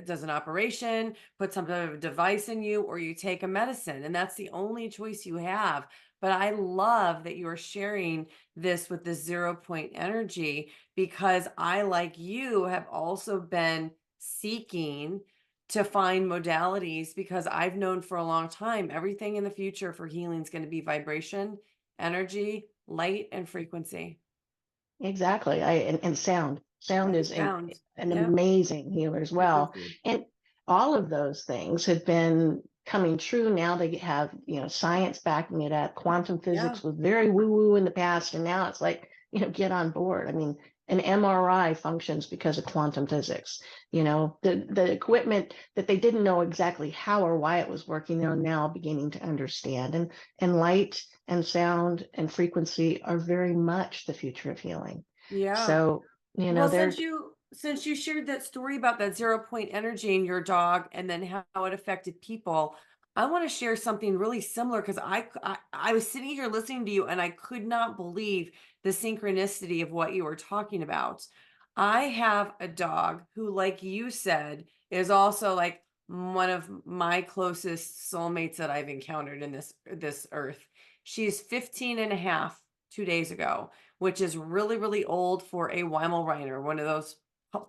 Speaker 1: does an operation, put some type of device in you, or you take a medicine, and that's the only choice you have. But I love that you are sharing this with the 0 point energy, because I, like you, have also been seeking to find modalities, because I've known for a long time everything in the future for healing is going to be vibration, energy, light, and frequency.
Speaker 2: Exactly. And sound. Sound
Speaker 1: And
Speaker 2: is
Speaker 1: sound.
Speaker 2: an
Speaker 1: Yep.
Speaker 2: amazing healer as well.
Speaker 1: Frequency.
Speaker 2: And all of those things have been coming true now. They have, science backing it up. Quantum
Speaker 1: Yeah.
Speaker 2: physics was very woo-woo in the past, and now it's like, get on board. I mean, an MRI functions because of quantum physics. The equipment that they didn't know exactly how or why it was working, they're now beginning to understand. And light and sound and frequency are very much the future of healing.
Speaker 1: Yeah.
Speaker 2: So,
Speaker 1: Well,
Speaker 2: there's,
Speaker 1: since you shared that story about that 0 point energy in your dog and then how it affected people, I want to share something really similar, because I was sitting here listening to you and I could not believe the synchronicity of what you were talking about. I have a dog who, like you said, is also like one of my closest soulmates that I've encountered in this earth. She's 15 and a half 2 days ago, which is really, really old for a Weimaraner, one of those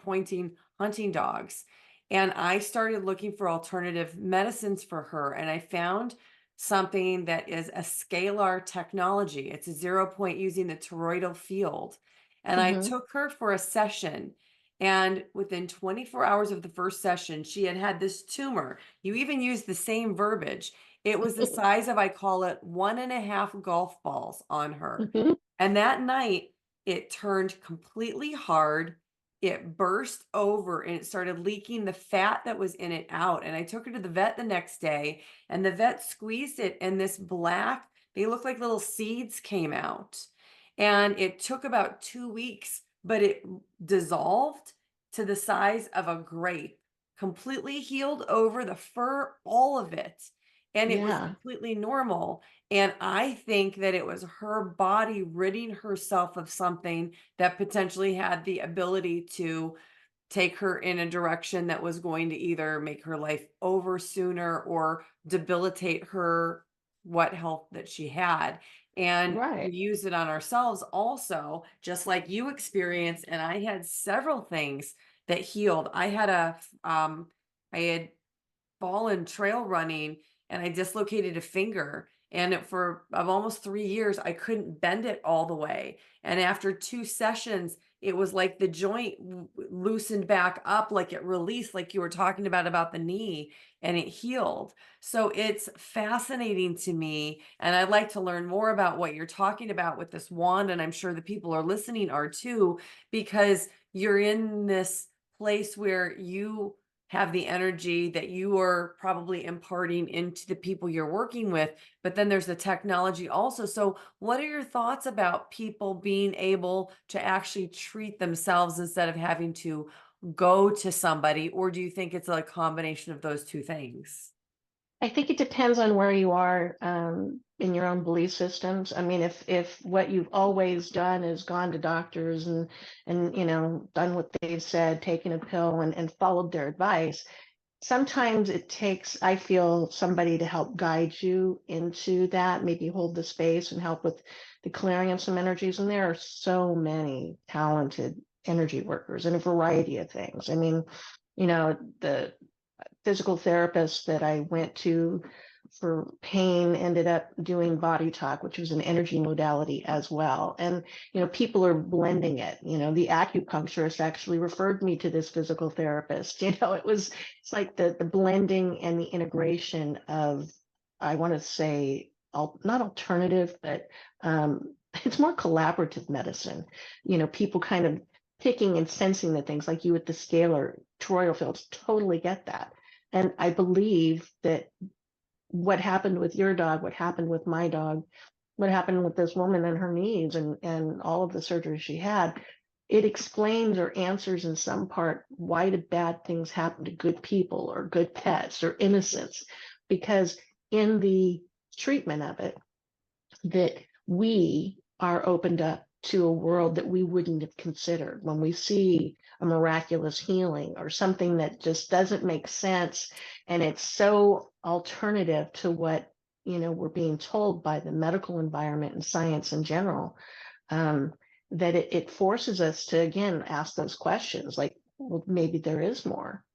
Speaker 1: pointing hunting dogs. And I started looking for alternative medicines for her, and I found something that is a scalar technology. It's a 0 point using the toroidal field. And I
Speaker 2: mhm,
Speaker 1: took her for a session. And within 24 hours of the first session, she had this tumor. You even used the same verbiage. It was the size of, I call it, 1.5 golf balls on her.
Speaker 2: mhm,
Speaker 1: And that night, it turned completely hard. It burst over and it started leaking the fat that was in it out. And I took her to the vet the next day, and the vet squeezed it, and this black, they look like little seeds came out. And it took about 2 weeks, but it dissolved to the size of a grape, completely healed over the fur, all of it. And it was
Speaker 2: yeah,
Speaker 1: completely normal. And I think that it was her body ridding herself of something that potentially had the ability to take her in a direction that was going to either make her life over sooner or debilitate her, what health that she had. And we
Speaker 2: right.
Speaker 1: use it on ourselves also, just like you experienced. And I had several things that healed. I had fallen trail running, and I dislocated a finger. And for of almost 3 years, I couldn't bend it all the way. And after 2 sessions, it was like the joint loosened back up, like it released, like you were talking about the knee, and it healed. So it's fascinating to me. And I'd like to learn more about what you're talking about with this wand. And I'm sure the people are listening are too, because you're in this place where you have the energy that you are probably imparting into the people you're working with, but then there's the technology also. So, what are your thoughts about people being able to actually treat themselves instead of having to go to somebody? Or do you think it's a combination of those two things?
Speaker 2: I think it depends on where you are in your own belief systems. I mean, if what you've always done is gone to doctors and done what they've said, taken a pill and followed their advice, sometimes it takes, I feel, somebody to help guide you into that, maybe hold the space and help with the clearing of some energies. And there are so many talented energy workers in a variety of things. I mean, the physical therapist that I went to for pain ended up doing body talk, which was an energy modality as well. And, people are blending it. The acupuncturist actually referred me to this physical therapist. It's like the blending and the integration of, I want to say, not alternative, but it's more collaborative medicine. People kind of picking and sensing the things like you with the scalar toroidal fields, totally get that. And I believe that what happened with your dog, what happened with my dog, what happened with this woman and her knees and all of the surgery she had, it explains or answers in some part why do bad things happen to good people or good pets or innocents, because in the treatment of it, that we are opened up to a world that we wouldn't have considered. When we see a miraculous healing or something that just doesn't make sense, and it's so alternative to what, we're being told by the medical environment and science in general, um, that it forces us to again ask those questions, like, well, maybe there is more.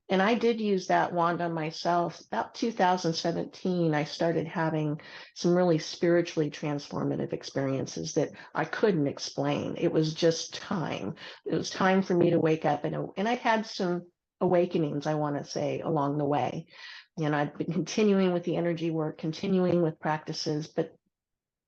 Speaker 2: And I did use that wand on myself. About 2017, I started having some really spiritually transformative experiences that I couldn't explain. It was just time. It was time for me to wake up, and I had some awakenings, I want to say, along the way. I've been continuing with the energy work, continuing with practices, but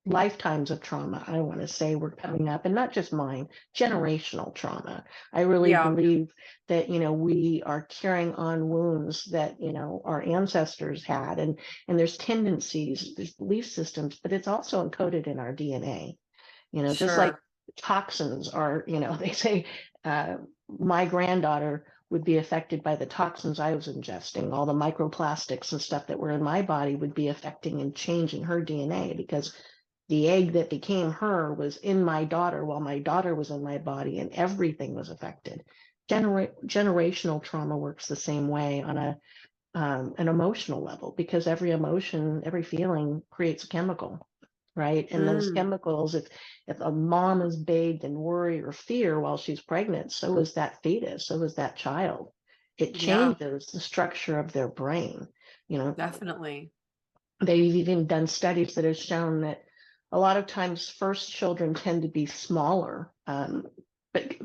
Speaker 2: lifetimes of trauma, I want to say, were coming up, and not just mine, generational trauma. I really
Speaker 1: Yeah,
Speaker 2: believe that, we are carrying on wounds that, our ancestors had, and there's tendencies, there's belief systems, but it's also encoded in our DNA, just like
Speaker 1: sure.
Speaker 2: toxins are, they say, my granddaughter would be affected by the toxins I was ingesting. All the microplastics and stuff that were in my body would be affecting and changing her DNA, because the egg that became her was in my daughter while my daughter was in my body, and everything was affected. Generational trauma works the same way on an emotional level, because every emotion, every feeling creates a chemical, right? And those
Speaker 1: Mm,
Speaker 2: chemicals, if a mom is bathed in worry or fear while she's pregnant, so is that fetus, so is that child. It
Speaker 1: yeah,
Speaker 2: changes the structure of their brain. You know,
Speaker 1: definitely.
Speaker 2: They've even done studies that have shown that a lot of times first children tend to be smaller, but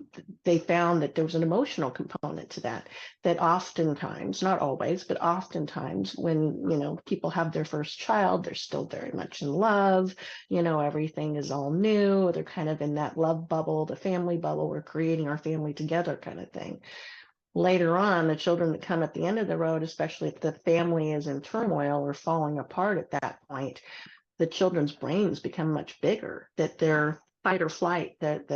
Speaker 2: they found that there was an emotional component to that, that oftentimes, not always, but oftentimes when, people have their first child, they're still very much in love, everything is all new. They're kind of in that love bubble, the family bubble, we're creating our family together kind of thing. Later on, the children that come at the end of the road, especially if the family is in turmoil or falling apart at that point, the children's brains become much bigger, that their fight or flight, that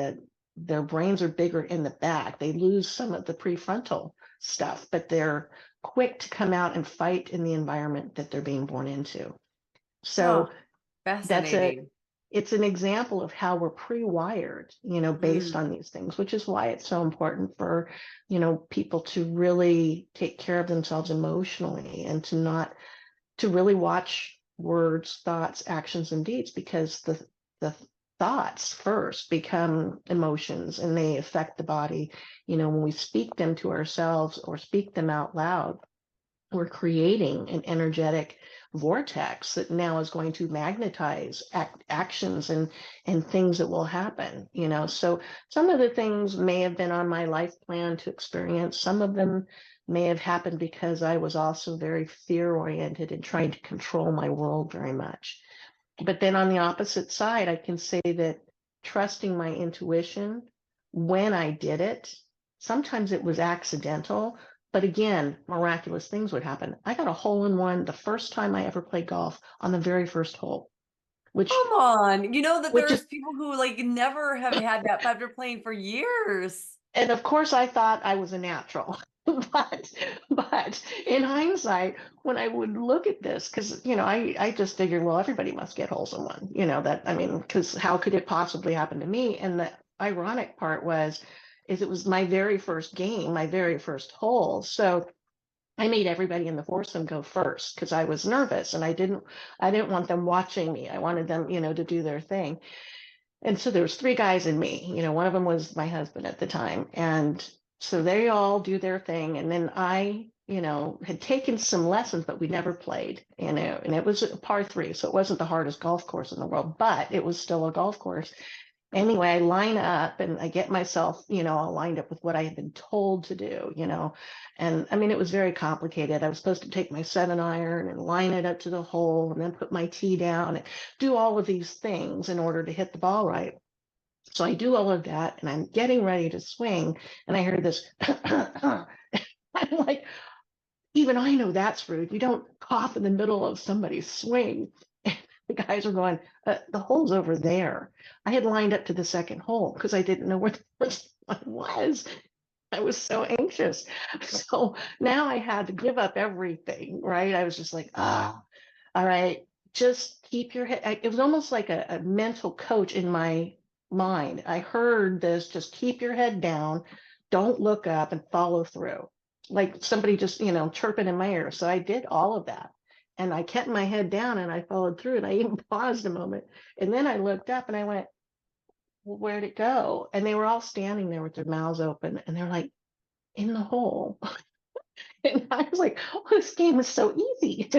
Speaker 2: their brains are bigger in the back. They lose some of the prefrontal stuff, but they're quick to come out and fight in the environment that they're being born into.
Speaker 1: Huh.
Speaker 2: So that's
Speaker 1: Fascinating.
Speaker 2: it's an example of how we're pre-wired, based
Speaker 1: Mm,
Speaker 2: on these things, which is why it's so important for, people to really take care of themselves emotionally, and to really watch words, thoughts, actions, and deeds, because the thoughts first become emotions and they affect the body. When we speak them to ourselves or speak them out loud, we're creating an energetic vortex that now is going to magnetize actions and things that will happen. So some of the things may have been on my life plan to experience. Some of them may have happened because I was also very fear oriented and trying to control my world very much. But then on the opposite side, I can say that trusting my intuition when I did it, sometimes it was accidental, but again, miraculous things would happen. I got a hole in one the first time I ever played golf, on the very first hole, which
Speaker 1: come on. You know that
Speaker 2: which is
Speaker 1: there's people who like never have had that after playing for years.
Speaker 2: and of course I thought I was a natural. But in hindsight, when I would look at this, because I just figured, well, everybody must get holes in one, that, I mean, because how could it possibly happen to me? And the ironic part is it was my very first game, my very first hole. So I made everybody in the foursome go first because I was nervous, and I didn't want them watching me. I wanted them, to do their thing. And so there was three guys and me. One of them was my husband at the time, and so they all do their thing, and then I, had taken some lessons, but we never played. And it was a par three, so it wasn't the hardest golf course in the world, but it was still a golf course. Anyway, I line up and I get myself, all lined up with what I had been told to do, and I mean, it was very complicated. I was supposed to take my 7-iron and line it up to the hole and then put my tee down and do all of these things in order to hit the ball right. So I do all of that and I'm getting ready to swing, and I hear this. I'm like, even I know that's rude. You don't cough in the middle of somebody's swing. The guys were going, the hole's over there. I had lined up to the second hole because I didn't know where the first one was. I was so anxious. So now I had to give up everything, right? I was just like, all right, just keep your head. It was almost like a mental coach in my mind. I heard this, just keep your head down, don't look up and follow through. Like somebody just, chirping in my ear. So I did all of that. And I kept my head down and I followed through and I even paused a moment. And then I looked up and I went, well, where'd it go? And they were all standing there with their mouths open and they're like, in the hole. And I was like, oh, this game is so easy.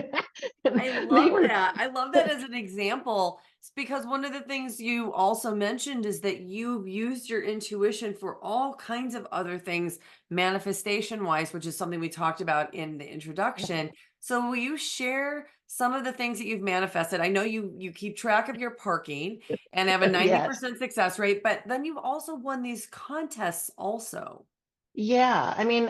Speaker 2: And
Speaker 1: I
Speaker 2: they
Speaker 1: love
Speaker 2: were,
Speaker 1: that. I love that as an example. It's because one of the things you also mentioned is that you've used your intuition for all kinds of other things, manifestation wise, which is something we talked about in the introduction. So will you share some of the things that you've manifested? I know you keep track of your parking and have a
Speaker 2: yes.
Speaker 1: 90% success rate, but then you've also won these contests also.
Speaker 2: Yeah. I mean,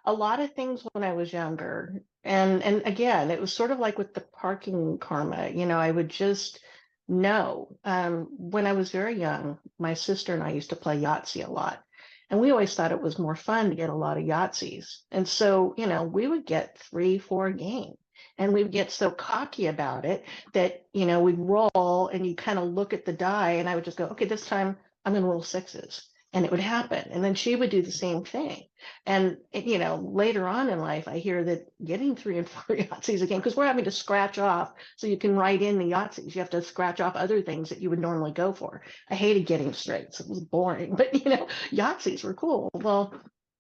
Speaker 2: a lot of things when I was younger. And again, it was sort of like with the parking karma, I would just know. When I was very young, my sister and I used to play Yahtzee a lot. And we always thought it was more fun to get a lot of Yahtzees. And so, we would get 3, 4 a game. And we would get so cocky about it that, we'd roll and you kind of look at the die and I would just go, okay, this time I'm going to roll sixes. And it would happen. And then she would do the same thing. And later on in life, I hear that getting 3 and 4 Yahtzees again, because we're having to scratch off so you can write in the Yahtzees. You have to scratch off other things that you would normally go for. I hated getting straights. It was boring, but Yahtzees were cool. Well,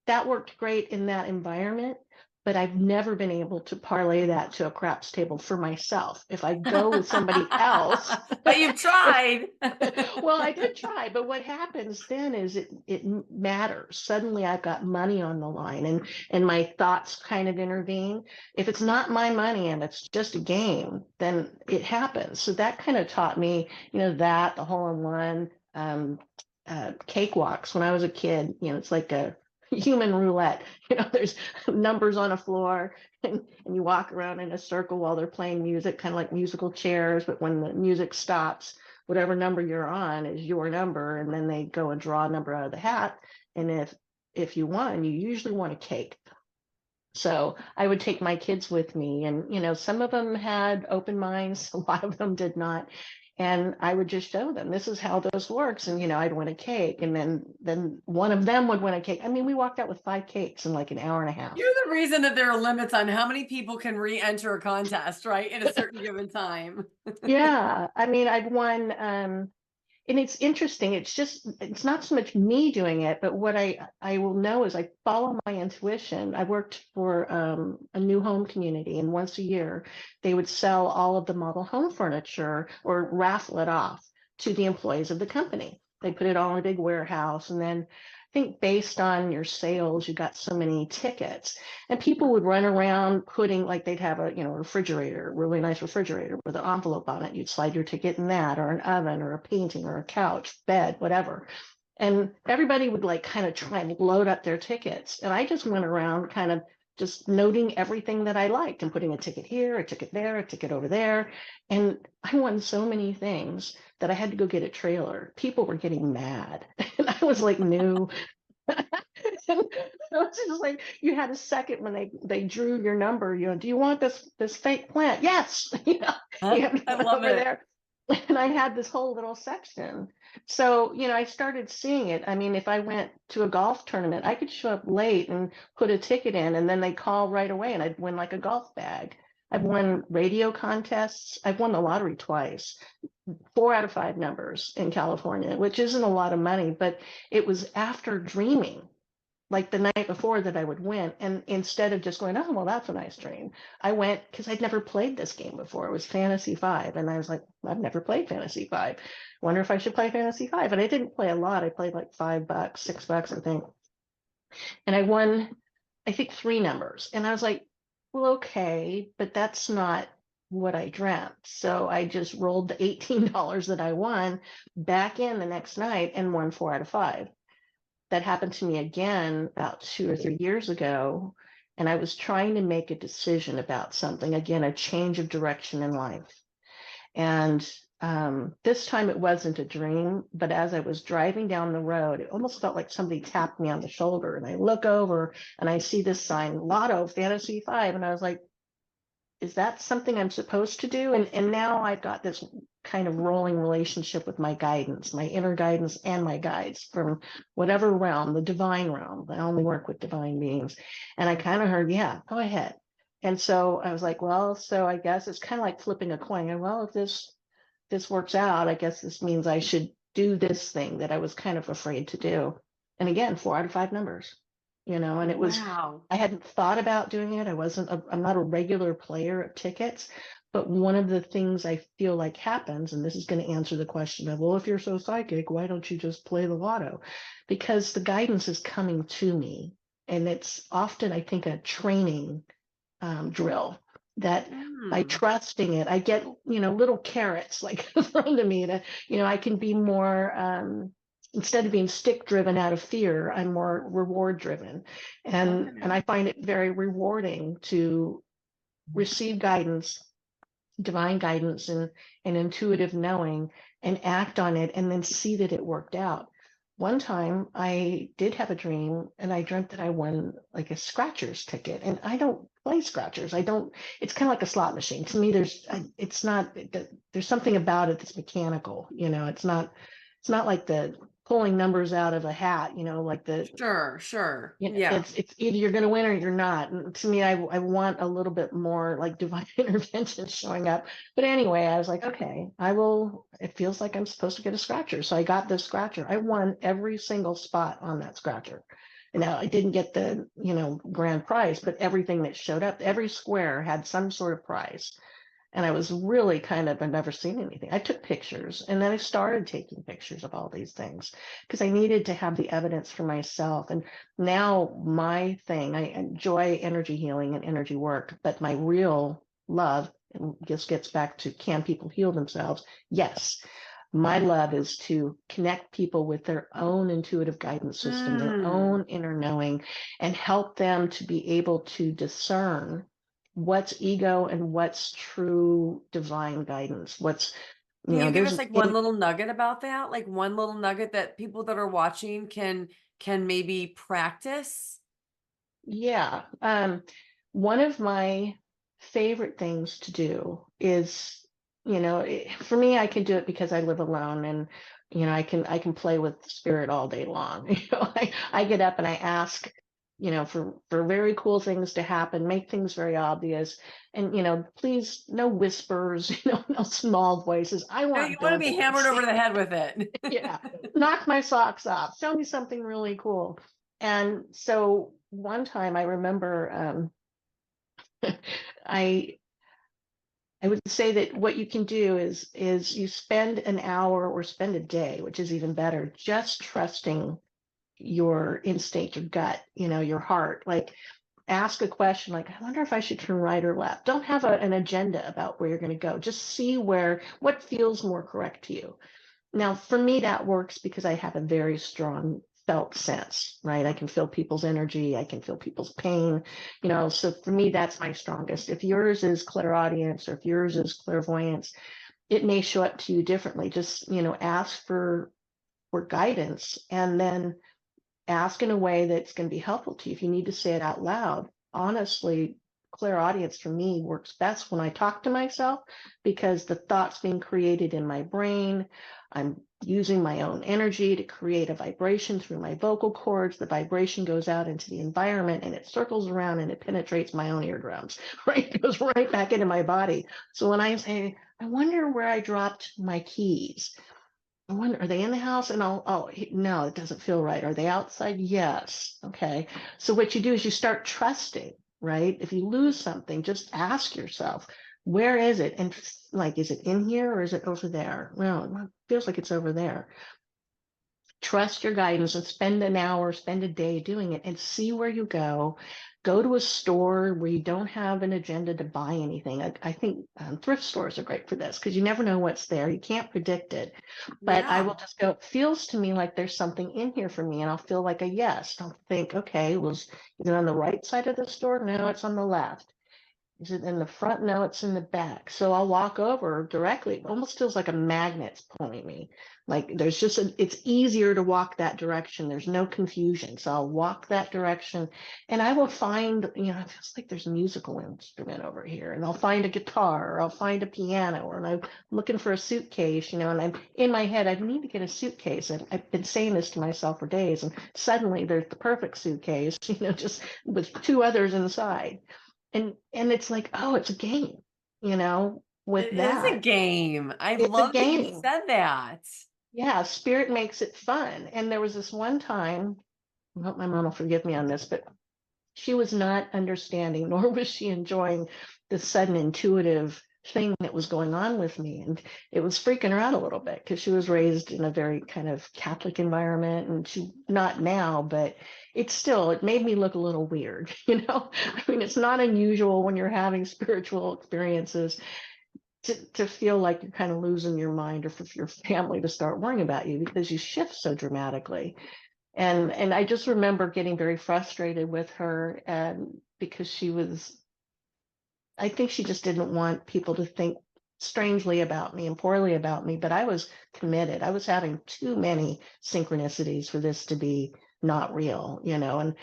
Speaker 2: that worked great in that environment, but I've never been able to parlay that to a craps table for myself. If I go with somebody else,
Speaker 1: But you've tried.
Speaker 2: well, I did try, but what happens then is it matters. Suddenly I've got money on the line and my thoughts kind of intervene. If it's not my money and it's just a game, then it happens. So that kind of taught me, that the hole in one, cakewalks when I was a kid, it's like a human roulette. There's numbers on a floor and you walk around in a circle while they're playing music, kind of like musical chairs, but when the music stops, whatever number you're on is your number, and then they go and draw a number out of the hat. And if you won, you usually want a cake. So I would take my kids with me, and some of them had open minds, a lot of them did not. And I would just show them this is how this works. And I'd win a cake, and then one of them would win a cake. I mean, we walked out with 5 cakes in like an hour and a half.
Speaker 1: You're the reason that there are limits on how many people can re-enter a contest, right? In a certain given time.
Speaker 2: Yeah, I mean, I'd won, and it's interesting. It's not so much me doing it, but what I will know is I follow my intuition. I worked for a new home community, and once a year they would sell all of the model home furniture or raffle it off to the employees of the company. They put it all in a big warehouse, and then I think based on your sales, you got so many tickets, and people would run around putting, like, they'd have a refrigerator, really nice refrigerator with an envelope on it. You'd slide your ticket in that, or an oven, or a painting, or a couch, bed, whatever. And everybody would like kind of try and load up their tickets. And I just went around kind of just noting everything that I liked and putting a ticket here, a ticket there, a ticket over there. And I won so many things that I had to go get a trailer. People were getting mad. And I was like new. And it's just like you had a second when they drew your number. Do you want this fake plant? Yes. You have to
Speaker 1: I
Speaker 2: go
Speaker 1: love
Speaker 2: over
Speaker 1: it.
Speaker 2: there. And I had this whole little section. So, I started seeing it. I mean, if I went to a golf tournament, I could show up late and put a ticket in, and then they call right away and I'd win like a golf bag. I've won radio contests. I've won the lottery twice, 4 out of 5 numbers in California, which isn't a lot of money, but it was after dreaming like the night before that I would win. And instead of just going, oh, well, that's a nice dream, I went because I'd never played this game before. It was Fantasy 5. And I was like, I've never played Fantasy 5. Wonder if I should play Fantasy 5. And I didn't play a lot. I played like $5, $6, I think. And I won, I think, 3 numbers. And I was like, well, okay, but that's not what I dreamt. So I just rolled the $18 that I won back in the next night and won 4 out of 5. That happened to me again about 2 or 3 years ago. And I was trying to make a decision about something, again, a change of direction in life. And this time it wasn't a dream, but as I was driving down the road, it almost felt like somebody tapped me on the shoulder. And I look over and I see this sign, Lotto Fantasy 5. And I was like, is that something I'm supposed to do? And now I've got this kind of rolling relationship with my guidance, my inner guidance and my guides from whatever realm, the divine realm. I only work with divine beings. And I kind of heard, yeah, go ahead. And so I was like, well, so I guess it's kind of like flipping a coin. And well, if this works out, I guess this means I should do this thing that I was kind of afraid to do. And again, 4 out of 5 numbers, and it was,
Speaker 1: Wow.
Speaker 2: I hadn't thought about doing it. I'm not a regular player of tickets, but one of the things I feel like happens, and this is going to answer the question of, well, if you're so psychic, why don't you just play the lotto? Because the guidance is coming to me. And it's often, I think, a training drill that by
Speaker 1: Mm.
Speaker 2: trusting it, I get, little carrots like thrown to me to, I can be more, instead of being stick driven out of fear, I'm more reward driven. And
Speaker 1: Okay.
Speaker 2: I find it very rewarding to receive guidance, divine guidance and intuitive knowing and act on it and then see that it worked out. One time I did have a dream and I dreamt that I won like a scratchers ticket, and I don't play scratchers. I don't, it's kind of like a slot machine. To me, it's not, there's something about it that's mechanical, it's not like the pulling numbers out of a hat, like the,
Speaker 1: Sure, sure. Yeah.
Speaker 2: it's either you're going to win or you're not. And to me, I want a little bit more like divine intervention showing up. But anyway, I was like, okay, I will. It feels like I'm supposed to get a scratcher, so I got this scratcher. I won every single spot on that scratcher. And now I didn't get the grand prize, but everything that showed up, every square had some sort of prize. And I was really I've never seen anything. I took pictures and then I started taking pictures of all these things because I needed to have the evidence for myself. And now my thing, I enjoy energy healing and energy work, but my real love, and this gets back to, can people heal themselves? Yes. My love is to connect people with their own intuitive guidance system, their
Speaker 1: Mm.
Speaker 2: own inner knowing, and help them to be able to discern what's ego and what's true divine guidance.
Speaker 1: Can you give us
Speaker 2: There's,
Speaker 1: like one little nugget about that? Like one little nugget that people that are watching can maybe practice?
Speaker 2: yeah. One of my favorite things to do is, for me, I can do it because I live alone, and, I can play with spirit all day long. I get up and I ask, for very cool things to happen, make things very obvious. And, please, no whispers, no small voices. I
Speaker 1: No, you
Speaker 2: want
Speaker 1: want to be hammered
Speaker 2: billboards.
Speaker 1: over the head with it.
Speaker 2: Yeah, knock my socks off. Show me something really cool. And so one time I remember, I I would say that what you can do is you spend an hour or spend a day, which is even better, just trusting your instinct, your gut, your heart. Like, ask a question like, I wonder if I should turn right or left. Don't have an agenda about where you're going to go. Just see what feels more correct to you. Now, for me, that works because I have a very strong felt sense, right? I can feel people's energy. I can feel people's pain, so for me, that's my strongest. If yours is clairaudience or if yours is clairvoyance, it may show up to you differently. Just, ask for guidance and then ask in a way that's going to be helpful to you. If you need to say it out loud, honestly, clairaudience for me works best when I talk to myself because the thoughts being created in my brain, I'm using my own energy to create a vibration through my vocal cords. The vibration goes out into the environment and it circles around and it penetrates my own eardrums, right? It goes right back into my body. So when I say, I wonder where I dropped my keys, I wonder, are they in the house? And no, it doesn't feel right. Are they outside? Yes. Okay. So what you do is you start trusting, right? If you lose something, just ask yourself, where is it? And like, is it in here or is it over there? Well, it feels like it's over there. Trust your guidance and spend an hour, spend a day doing it and see where you go. Go to a store where you don't have an agenda to buy anything. I think thrift stores are great for this because you never know what's there. You can't predict it. But I
Speaker 1: Yeah.
Speaker 2: will just go, it feels to me like there's something in here for me, and I'll feel like a yes. I'll think, okay, is it on the right side of the store? No, it's on the left. Is it in the front? No, it's in the back. So I'll walk over directly. It almost feels like a magnet's pulling me. Like there's just it's easier to walk that direction. There's no confusion. So I'll walk that direction and I will find, it feels like there's a musical instrument over here. And I'll find a guitar or I'll find a piano or I'm looking for a suitcase, and I'm in my head, I need to get a suitcase. I've been saying this to myself for days. And suddenly there's the perfect suitcase, just with two others inside. And it's like, oh, it's a game, with
Speaker 1: It is a
Speaker 2: that.
Speaker 1: game. I
Speaker 2: It's a
Speaker 1: love that you
Speaker 2: game.
Speaker 1: said that.
Speaker 2: Yeah, spirit makes it fun. And there was this one time, I hope my mom will forgive me on this, but she was not understanding, nor was she enjoying the sudden intuitive thing that was going on with me. And it was freaking her out a little bit because she was raised in a very kind of Catholic environment. And she, not now, but it made me look a little weird, I mean, it's not unusual when you're having spiritual experiences to feel like you're kind of losing your mind or for your family to start worrying about you because you shift so dramatically. And I just remember getting very frustrated with her and because I think she just didn't want people to think strangely about me and poorly about me, but I was committed. I was having too many synchronicities for this to be not real, and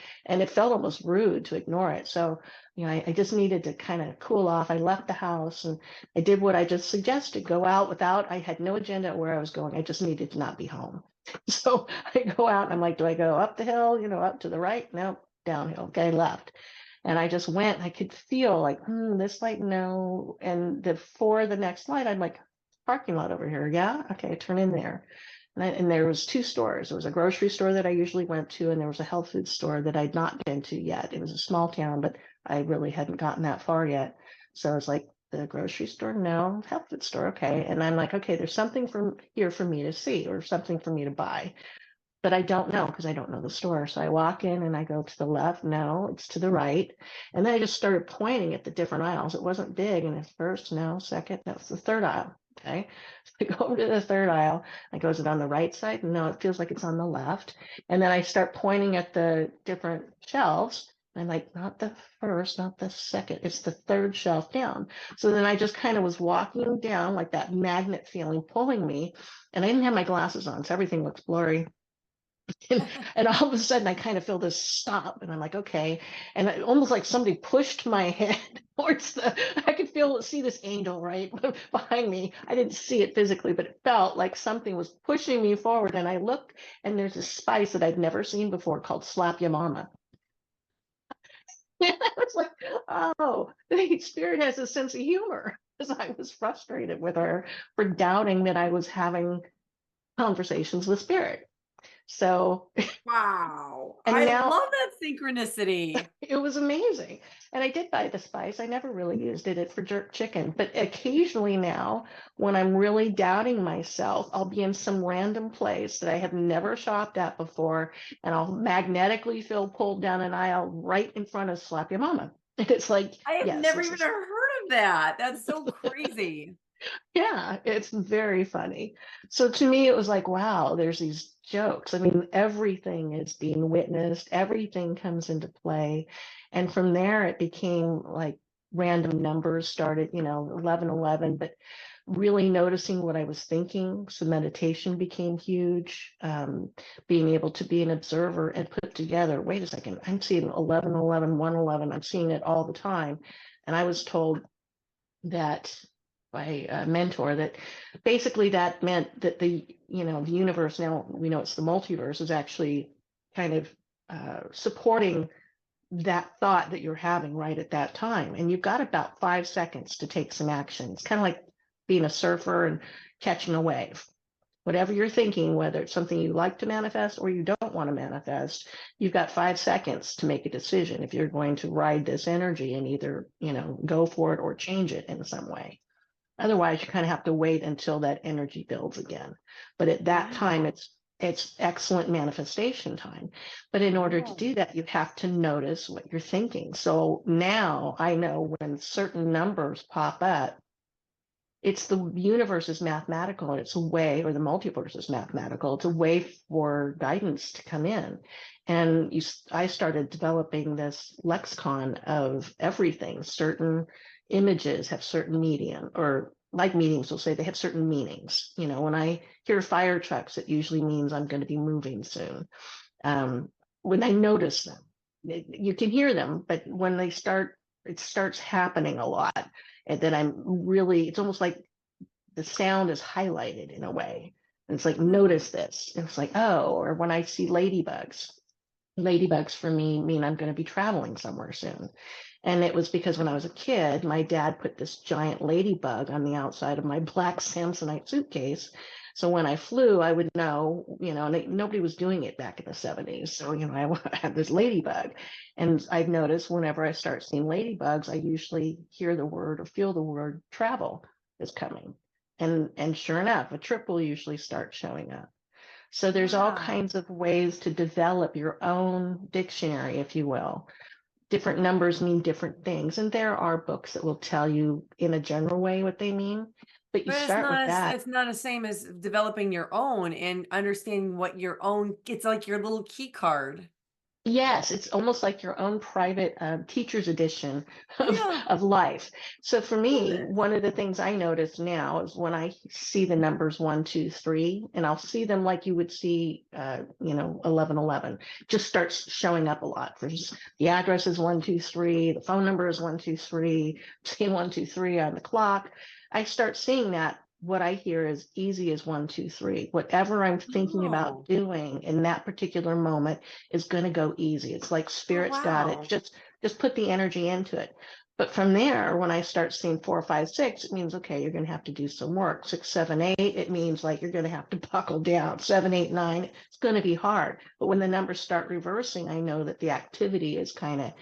Speaker 2: it felt almost rude to ignore it. So, I just needed to kind of cool off. I left the house and I did what I just suggested, go out I had no agenda where I was going. I just needed to not be home. So I go out and I'm like, do I go up the hill, up to the right? No, downhill. Okay, left. And I just went, I could feel like, this light, no. And before the next light, I'm like, parking lot over here. Yeah. Okay. Turn in there. And there was two stores. There was a grocery store that I usually went to, and there was a health food store that I'd not been to yet. It was a small town, but I really hadn't gotten that far yet. So I was like, the grocery store, no. Health food store, okay. And I'm like, okay, there's something from here for me to see or something for me to buy, but I don't know because I don't know the store. So I walk in and I go to the left. No, it's to the right. And then I just started pointing at the different aisles. It wasn't big. And at first, no, second, that's the third aisle. Okay. So I go over to the third aisle. I go, is it on the right side? No, it feels like it's on the left. And then I start pointing at the different shelves. I'm like, not the first, not the second, it's the third shelf down. So then I just kind of was walking down like that magnet feeling pulling me. And I didn't have my glasses on, so everything looks blurry. And all of a sudden I kind of feel this stop and I'm like, okay. And almost like somebody pushed my head towards I could see this angel right behind me. I didn't see it physically, but it felt like something was pushing me forward. And I look and there's a spice that I'd never seen before called Slap Ya Mama. And I was like, oh, the spirit has a sense of humor because I was frustrated with her for doubting that I was having conversations with spirit. So,
Speaker 1: Wow.
Speaker 2: and
Speaker 1: I
Speaker 2: now
Speaker 1: love that synchronicity.
Speaker 2: it was amazing. And I did buy the spice. I never really used it for jerk chicken, but occasionally now, when I'm really doubting myself, I'll be in some random place that I have never shopped at before, and I'll magnetically feel pulled down an aisle right in front of Slap Your Mama. And it's like,
Speaker 1: I have
Speaker 2: yes,
Speaker 1: never
Speaker 2: this
Speaker 1: even
Speaker 2: is,
Speaker 1: heard of that. That's so crazy.
Speaker 2: yeah, it's very funny. So to me, it was like, wow, there's these jokes. I mean, everything is being witnessed, everything comes into play. And from there, it became like random numbers started, 1111, but really noticing what I was thinking. So meditation became huge. Being able to be an observer and put together, wait a second, I'm seeing 1111, 111, I'm seeing it all the time. And I was told that by a mentor that basically that meant that the universe, now we know it's the multiverse, is actually kind of supporting that thought that you're having right at that time. And you've got about 5 seconds to take some action. It's kind of like being a surfer and catching a wave. Whatever you're thinking, whether it's something you like to manifest or you don't want to manifest, you've got 5 seconds to make a decision if you're going to ride this energy and either, go for it or change it in some way. Otherwise, you kind of have to wait until that energy builds again. But at that time,
Speaker 1: Wow.
Speaker 2: it's excellent manifestation time. But in order to
Speaker 1: Oh.
Speaker 2: do that, you have to notice what you're thinking. So now I know when certain numbers pop up, it's the universe is mathematical, and it's a way, or the multiverse is mathematical. It's a way for guidance to come in. And I started developing this lexicon of everything. Certain images have certain medium, or like mediums will say they have certain meanings. When I hear fire trucks, it usually means I'm going to be moving soon. When I notice them, you can hear them, but when they start, it starts happening a lot. And then it's almost like the sound is highlighted in a way. And it's like,
Speaker 1: Hmm.
Speaker 2: notice this. And it's like, oh, or when I see ladybugs for me mean I'm going to be traveling somewhere soon. And it was because when I was a kid, my dad put this giant ladybug on the outside of my black Samsonite suitcase. So when I flew, I would know, and nobody was doing it back in the 70s. So, I had this ladybug. And I've noticed whenever I start seeing ladybugs, I usually hear the word or feel the word travel is coming. And sure enough, a trip will usually start showing up. So there's all
Speaker 1: Wow.
Speaker 2: kinds of ways to develop your own dictionary, if you will. Different numbers mean different things. And there are books that will tell you in a general way what they mean. But you
Speaker 1: But
Speaker 2: start with that.
Speaker 1: it's not the same as developing your own and understanding what your own, it's like your little key card.
Speaker 2: Yes, it's almost like your own private teacher's edition
Speaker 1: Yeah,
Speaker 2: of life. So for
Speaker 1: love
Speaker 2: me,
Speaker 1: it.
Speaker 2: one of the things I notice now is when I see the numbers 1, 2, 3, and I'll see them like you would see, 1111, just starts showing up a lot. The address is 1, 2, 3, the phone number is 1, 2, 3, say 1, 2, 3 on the clock. I start seeing that. What I hear is easy as 1, 2, 3. Whatever I'm thinking about
Speaker 1: Oh,
Speaker 2: doing in that particular moment is going to go easy. It's like
Speaker 1: oh,
Speaker 2: spirit's got it.
Speaker 1: wow.
Speaker 2: Just put the energy into it. But from there, when I start seeing 4, 5, 6, it means okay, you're going to have to do some work. 6, 7, 8, it means like you're going to have to buckle down. 7, 8, 9, it's going to be hard. But when the numbers start reversing, I know that the activity is kind of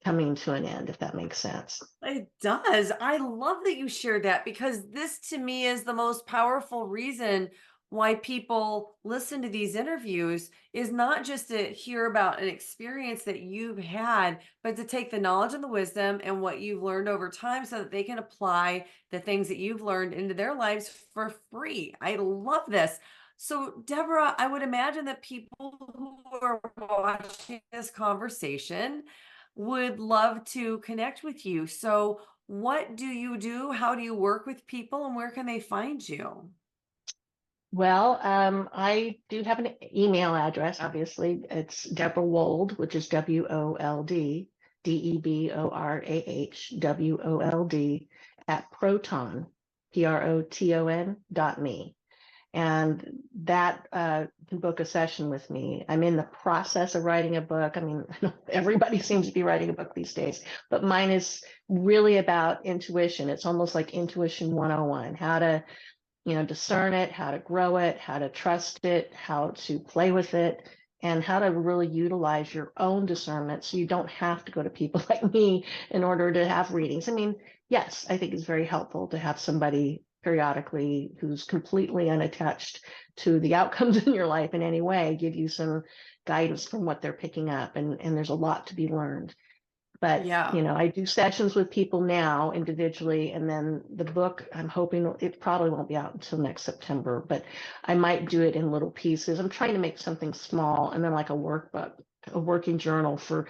Speaker 2: coming to an end, if that makes sense.
Speaker 1: It does. I love that you shared that because this to me is the most powerful reason why people listen to these interviews is not just to hear about an experience that you've had, but to take the knowledge and the wisdom and what you've learned over time so that they can apply the things that you've learned into their lives for free. I love this. So, Deborah, I would imagine that people who are watching this conversation would love to connect with you. So, what do you do? How do you work with people and where can they find you?
Speaker 2: Well, I do have an email address, obviously. It's Deborah Wold, which is WOLD, DEBORAHWOLD at proton.me. And that can book a session with me. I'm in the process of writing a book. I mean, everybody seems to be writing a book these days, but mine is really about intuition. It's almost like intuition 101, how to discern it, how to grow it, how to trust it, how to play with it, and how to really utilize your own discernment so you don't have to go to people like me in order to have readings. I mean, yes, I think it's very helpful to have somebody periodically who's completely unattached to the outcomes in your life in any way, give you some guidance from what they're picking up. And there's a lot to be learned. But
Speaker 1: Yeah.
Speaker 2: I do sessions with people now individually, and then the book, I'm hoping it probably won't be out until next September, but I might do it in little pieces. I'm trying to make something small and then like a workbook, a working journal for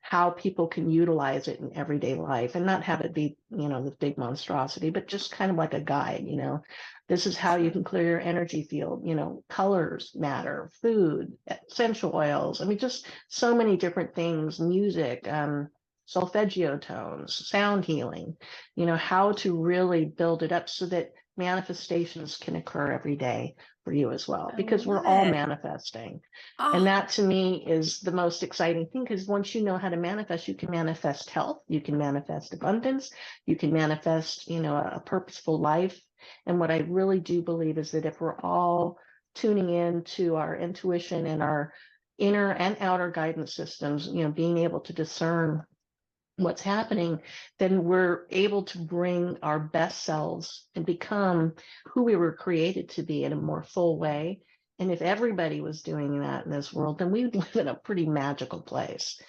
Speaker 2: how people can utilize it in everyday life and not have it be, the big monstrosity, but just kind of like a guide, this is how you
Speaker 1: Sure.
Speaker 2: can clear your energy field, colors matter, food, essential oils. I mean, just so many different things, music, solfeggio tones, sound healing, how to really build it up so that manifestations can occur every day for you as well,
Speaker 1: I
Speaker 2: because we're
Speaker 1: love
Speaker 2: all
Speaker 1: it.
Speaker 2: manifesting. And
Speaker 1: Oh,
Speaker 2: that to me is the most exciting thing because once you know how to manifest, you can manifest health, you can manifest abundance, you can manifest, a purposeful life. And what I really do believe is that if we're all tuning in to our intuition and our inner and outer guidance systems, being able to discern what's happening, then we're able to bring our best selves and become who we were created to be in a more full way. And if everybody was doing that in this world, then we would live in a pretty magical place.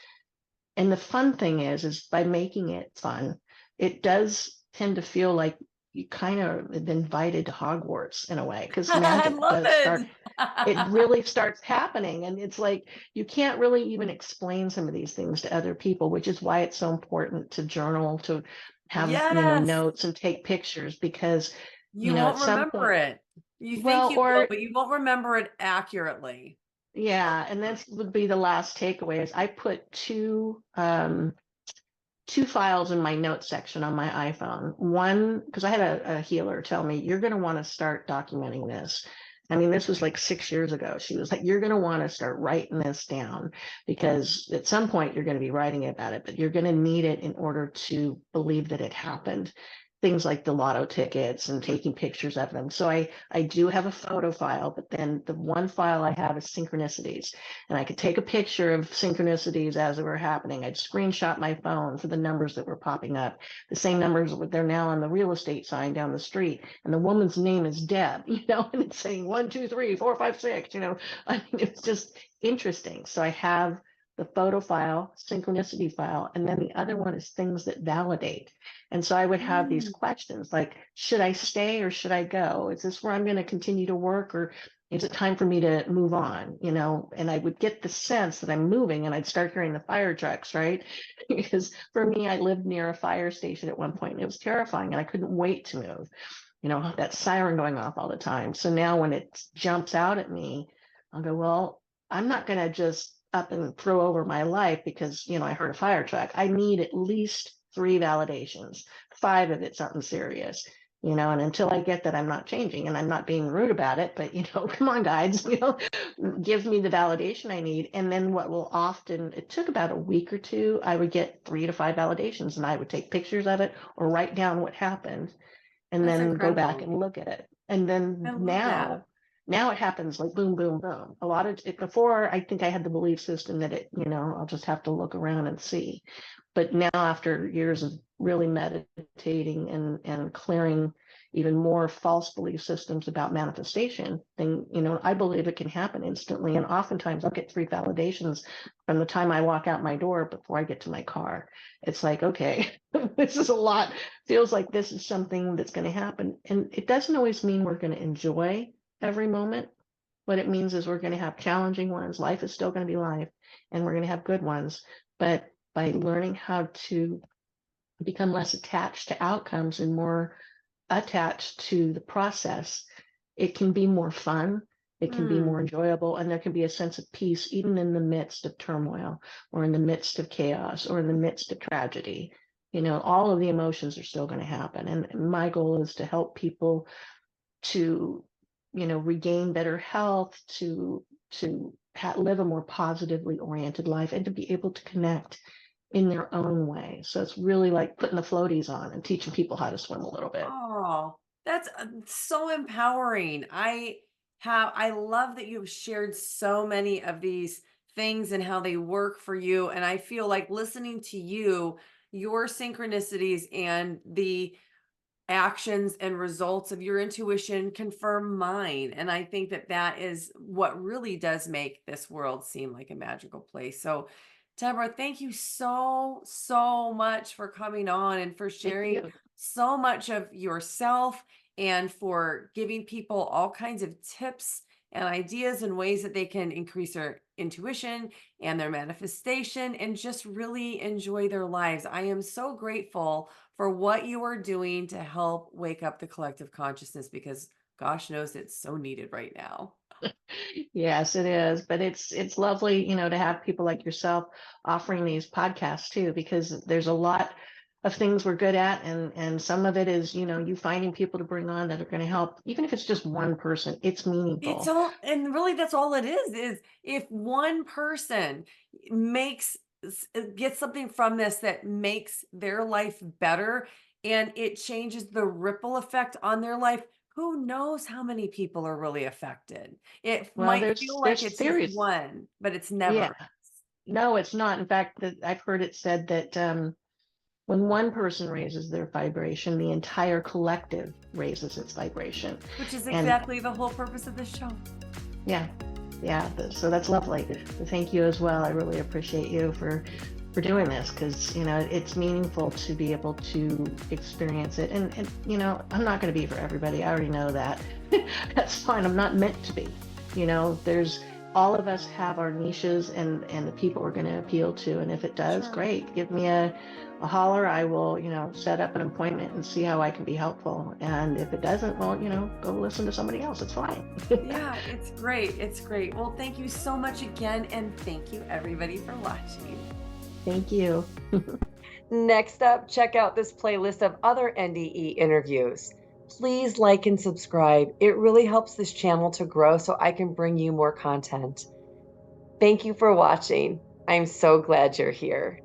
Speaker 2: And the fun thing is by making it fun, it does tend to feel like you kind of invited to Hogwarts in a way, because
Speaker 1: I
Speaker 2: magic
Speaker 1: love
Speaker 2: does start.
Speaker 1: it.
Speaker 2: It really starts happening, and it's like you can't really even explain some of these things to other people, which is why it's so important to journal, to have,
Speaker 1: Yes.
Speaker 2: notes and take pictures, because
Speaker 1: You
Speaker 2: at
Speaker 1: won't
Speaker 2: some
Speaker 1: remember
Speaker 2: point,
Speaker 1: it. You think
Speaker 2: well,
Speaker 1: you will,
Speaker 2: or
Speaker 1: but you won't remember it accurately.
Speaker 2: yeah, and this would be the last takeaway is I put two files in my notes section on my iPhone. One, because I had a healer tell me, you're going to want to start documenting this. I mean, this was like 6 years ago. She was like, you're going to want to start writing this down, because at some point you're going to be writing about it, but you're going to need it in order to believe that it happened. Things like the lotto tickets and taking pictures of them. So I do have a photo file, but then the one file I have is synchronicities. And I could take a picture of synchronicities as they were happening. I'd screenshot my phone for the numbers that were popping up, the same numbers they're now on the real estate sign down the street. And the woman's name is Deb, and it's saying 1, 2, 3, 4, 5, 6, I mean, it's just interesting. So I have the photo file, synchronicity file, and then the other one is things that validate. And so I would have these
Speaker 1: Mm.
Speaker 2: questions like, should I stay or should I go? Is this where I'm going to continue to work, or is it time for me to move on? And I would get the sense that I'm moving, and I'd start hearing the fire trucks, right? Because for me, I lived near a fire station at one point, and it was terrifying, and I couldn't wait to move. That siren going off all the time. So now when it jumps out at me, I'll go, well, I'm not going to just up and throw over my life because, I heard a fire truck. I need at least 3 validations, 5 of it something serious, and until I get that, I'm not changing, and I'm not being rude about it, but, come on, guides, give me the validation I need. And then what will often, it took about a week or two, I would get 3 to 5 validations, and I would take pictures of it or write down what happened, and
Speaker 1: That's
Speaker 2: then go back
Speaker 1: incredible.
Speaker 2: and look at it. And then
Speaker 1: I love that.
Speaker 2: now it happens like boom, boom, boom. A lot of it before, I think I had the belief system that I'll just have to look around and see. But now, after years of really meditating and clearing even more false belief systems about manifestation, then, I believe it can happen instantly. And oftentimes I'll get 3 validations from the time I walk out my door before I get to my car. It's like, okay, this is a lot. Feels like this is something that's going to happen. And it doesn't always mean we're going to enjoy every moment. What it means is we're going to have challenging ones. Life is still going to be life, and we're going to have good ones. But by learning how to become less attached to outcomes and more attached to the process, it can be more fun. It can be more
Speaker 1: Mm.
Speaker 2: enjoyable, and there can be a sense of peace even in the midst of turmoil, or in the midst of chaos, or in the midst of tragedy. All of the emotions are still going to happen. And my goal is to help people to, regain better health, to live a more positively oriented life, and to be able to connect in their own way. So it's really like putting the floaties on and teaching people how to swim a little bit.
Speaker 1: Oh, that's so empowering. I love that you've shared so many of these things and how they work for you. And I feel like listening to you, your synchronicities and the actions and results of your intuition confirm mine. And I think that that is what really does make this world seem like a magical place. So, Deborah, thank you so, so much for coming on and for
Speaker 2: Thank
Speaker 1: sharing
Speaker 2: you.
Speaker 1: so much of yourself and for giving people all kinds of tips and ideas and ways that they can increase their intuition and their manifestation and just really enjoy their lives. I am so grateful for what you are doing to help wake up the collective consciousness because gosh knows it's so needed right now.
Speaker 2: Yes, it is. But it's lovely, to have people like yourself offering these podcasts too, because there's a lot of things we're good at, and some of it is, you finding people to bring on that are going to help. Even if it's just one person, it's
Speaker 1: It's
Speaker 2: meaningful.
Speaker 1: all, and really that's all it is if one person makes gets something from this that makes their life better and it changes the ripple effect on their life, who knows how many people are really affected. It
Speaker 2: Well,
Speaker 1: might
Speaker 2: there's
Speaker 1: feel like
Speaker 2: there's
Speaker 1: it's just
Speaker 2: theories.
Speaker 1: one, but it's
Speaker 2: Yeah.
Speaker 1: never.
Speaker 2: No, it's not. In fact, I've heard it said that when one person raises their vibration, the entire collective raises its vibration.
Speaker 1: Which is
Speaker 2: And
Speaker 1: exactly the whole purpose of this show.
Speaker 2: yeah, yeah. So that's lovely. Thank you as well. I really appreciate you for for doing this, because it's meaningful to be able to experience it. And I'm not going to be for everybody. I already know that. That's fine. I'm not meant to be. There's all of us have our niches and the people we're going to appeal to. And if it does,
Speaker 1: Sure.
Speaker 2: great. Give me a holler. I will, set up an appointment and see how I can be helpful. And if it doesn't, well, go listen to somebody else. It's fine.
Speaker 1: Yeah, it's great. It's great. Well, thank you so much again. And thank you everybody for watching.
Speaker 2: Thank you.
Speaker 1: Next up, check out this playlist of other NDE interviews. Please like and subscribe. It really helps this channel to grow so I can bring you more content. Thank you for watching. I'm so glad you're here.